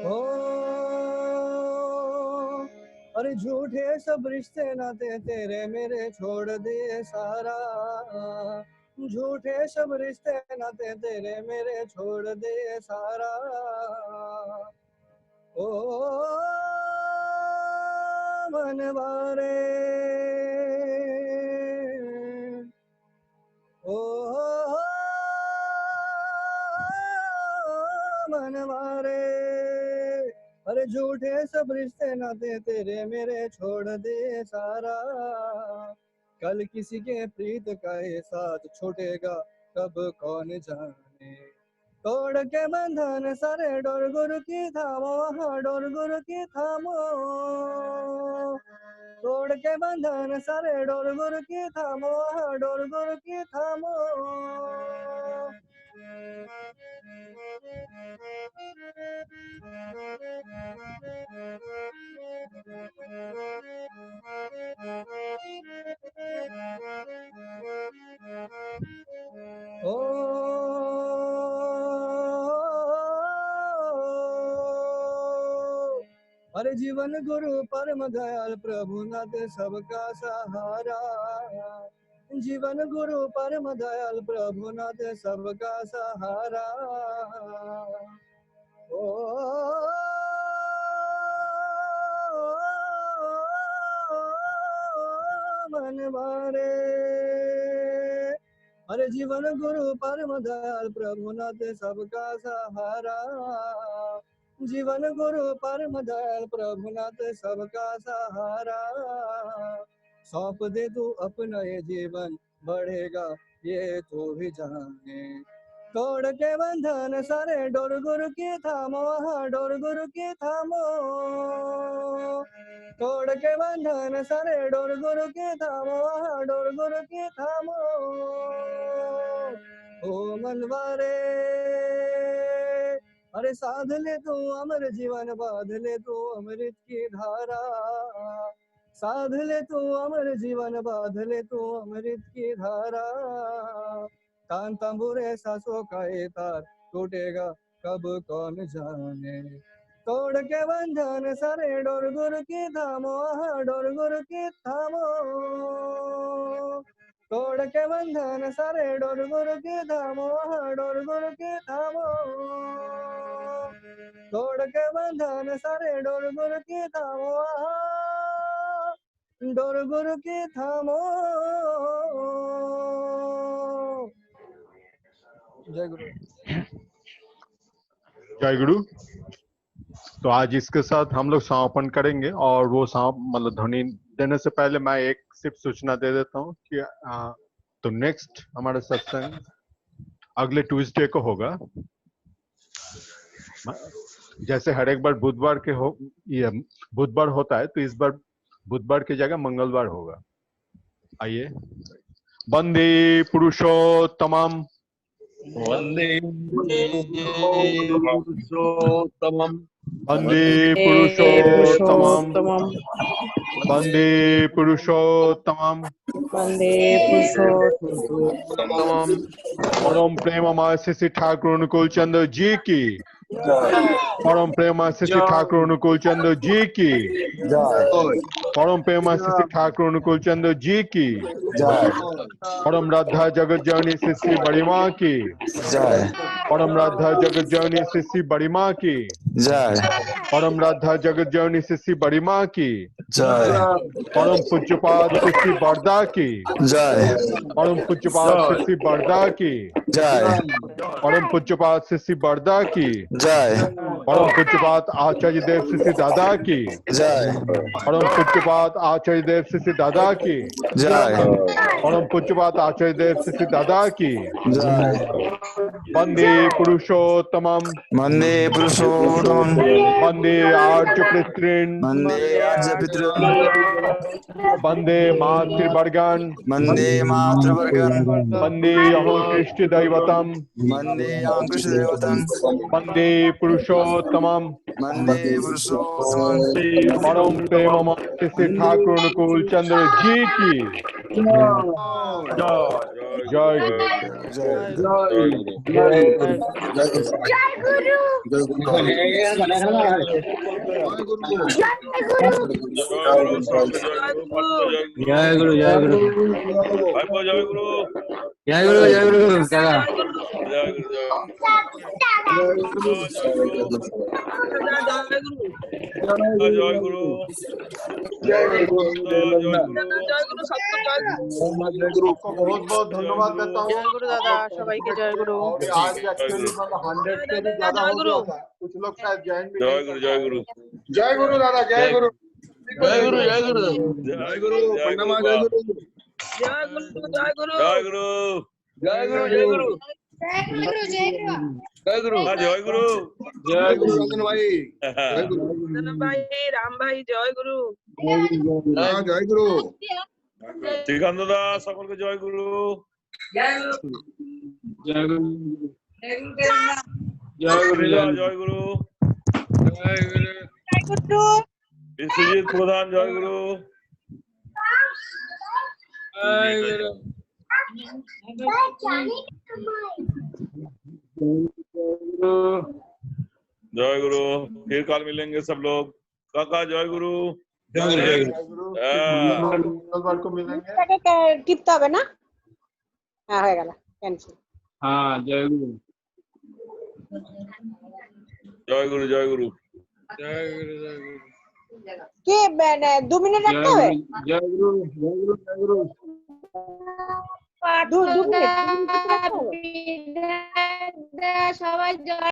ओ अरे झूठे सब रिश्ते नाते तेरे मेरे छोड़ दिए सारा। झूठे सब रिश्ते नाते तेरे मेरे छोड़ दिए सारा। ओ मनवारे ओ मनवारे अरे झूठे सब रिश्ते नाते तेरे मेरे छोड़ दे सारा। कल किसी के प्रीत का ये साथ छूटेगा कब कौन जाने। तोड़ के बंधन सारे डोर गुरु की थामो, हाँ डोर गुरु की थामो। तोड़ के बंधन सारे डोर गुरु की थामो, हाँ डोर गुरु की थामो। ओ अरे जीवन गुरु परम दयाल प्रभुनाथ सबका सहारा। जीवन गुरु परम दयाल प्रभुनाथ सबका सहारा। ओ मनवारे अरे जीवन गुरु परम दयाल प्रभुनाथ सबका सहारा। जीवन गुरु परम दयाल प्रभुनाथ सबका सहारा। सौंप दे तू अपना ये जीवन बढ़ेगा ये तो भी जाने। तोड़ के बंधन सारे डोर गुरु की थामो, हाँ डोर गुरु की थामो। तोड़ के बंधन सारे डोर गुरु की थामो, हाँ डोर गुरु की थामो। ओ मनवारे अरे साध ले तू अमर जीवन, बांध ले तू अमृत की धारा। साध ले तू अमर जीवन, बांध ले तू अमृत की धारा। कान तंबूरे सांसों का ये तार टूटेगा कब कौन जाने। तोड़ के बंधन सारे डोर गुरु की थामो, हाँ डोर गुरु की थामो। तोड़ के बंधन सारे डोर गुरु की थामो, हाँ डोर गुरु की थामो। तोड़ के बंधन सारे डोर गुरु की थामो, हाँ डोर गुरु की थामो। जय गुरु। जय गुरु। तो आज इसके साथ हम लोग समापन करेंगे, और वो मतलब ध्वनि देने से पहले मैं एक सिर्फ सूचना दे देता हूँ कि तो नेक्स्ट हमारा सत्संग अगले ट्यूसडे को होगा। जैसे हर एक बार बुधवार के ये बुधवार होता है, तो इस बार बुधवार की जगह मंगलवार होगा। आइए। वंदे पुरुषोत्तमम्, वंदे पुरुषोत्तमम्, वंदे पुरुषोत्तमम्, वंदे पुरुषोत्तमम्, वंदे पुरुषोत्तमम्। परम प्रेममय श्री ठाकुर अनुकूल चंद्र जी की, परम प्रेममय श्री ठाकुर अनुकूल चंद्र जी की, परम प्रेममय श्री ठाकुर अनुकूल चंद्र जी की, परम राधा जगत जननी श्री बड़ी माँ की, परम राधा जगत जननी श्री बड़ी माँ की, परम राधा जगत जननी श्री बड़ी माँ की, परम पूज्यपाद श्री बरदा की, परम पूज्यपाद श्री बरदा की, परम पूज्यपाद श्री बरदा की, परम पूज्यपाद आचार्य देव श्री दादा की, परम पूज्यपाद आचार्य देव श्री दादा की, परम पूज्यपाद आचार्य देव श्री दादा की। वंदे पुरुषोत्तमम्, वंदे पुरुषोत्तमम्, वंदे आर्य पितॄन्, वंदे आर्य पितॄन्, वंदे मातृवर्गान्, वंदे मातृवर्गान्, वंदे अहं कृष्ण दैवतम्, वंदे अहं कृष्ण दैवतम्, वंदे पुरुषोत्तमम्, वंदे पुरुषोत्तमम्। परम प्रेममय श्री ठाकुर अनुकूल चंद्र जी की जय गुरु। जय गुरु जय गुरु जय गुरु जय गुरु काका जय गुरु सबको बहुत बहुत धन्यवाद देता हूँ। जय गुरु दादा सबाई के जय गुरु। आज एक्चुअली मतलब 100 से भी ज्यादा हो गया था, कुछ लोग शायद ज्वाइन भी जय गुरु जय गुरु जय गुरु दादा जय गुरु जय गुरु जय गुरु जय गुरु प्रणाम जय गुरु जय गुरु जय गुरु जय गुरु जय गुरु जय गुरु जय गुरु जय गुरु जय गुरु रतन भाई जय गुरु रतन भाई राम भाई जय गुरु जय गुरु श्रीकांत दादा सकल के जय गुरु जय गुरु जय गुरु जय गुरु जय गुरु जय गुरु विश्वजीत प्रधान जय गुरु जय गुरु जय गुरु फिर कल मिलेंगे सब लोग। काका जय गुरु जय गुरु कल को मिलेंगे। टिपता হবে না হ্যাঁ হয়ে গেল ক্যান্সেল। हाँ जय गुरु जय गुरु जय गुरु जय गुरु जय गुरु কে 2 মিনিট রাখতে হবে। जय गुरु जय गुरु जय गुरु 2 মিনিট রাখতে হবে। সবাই জয়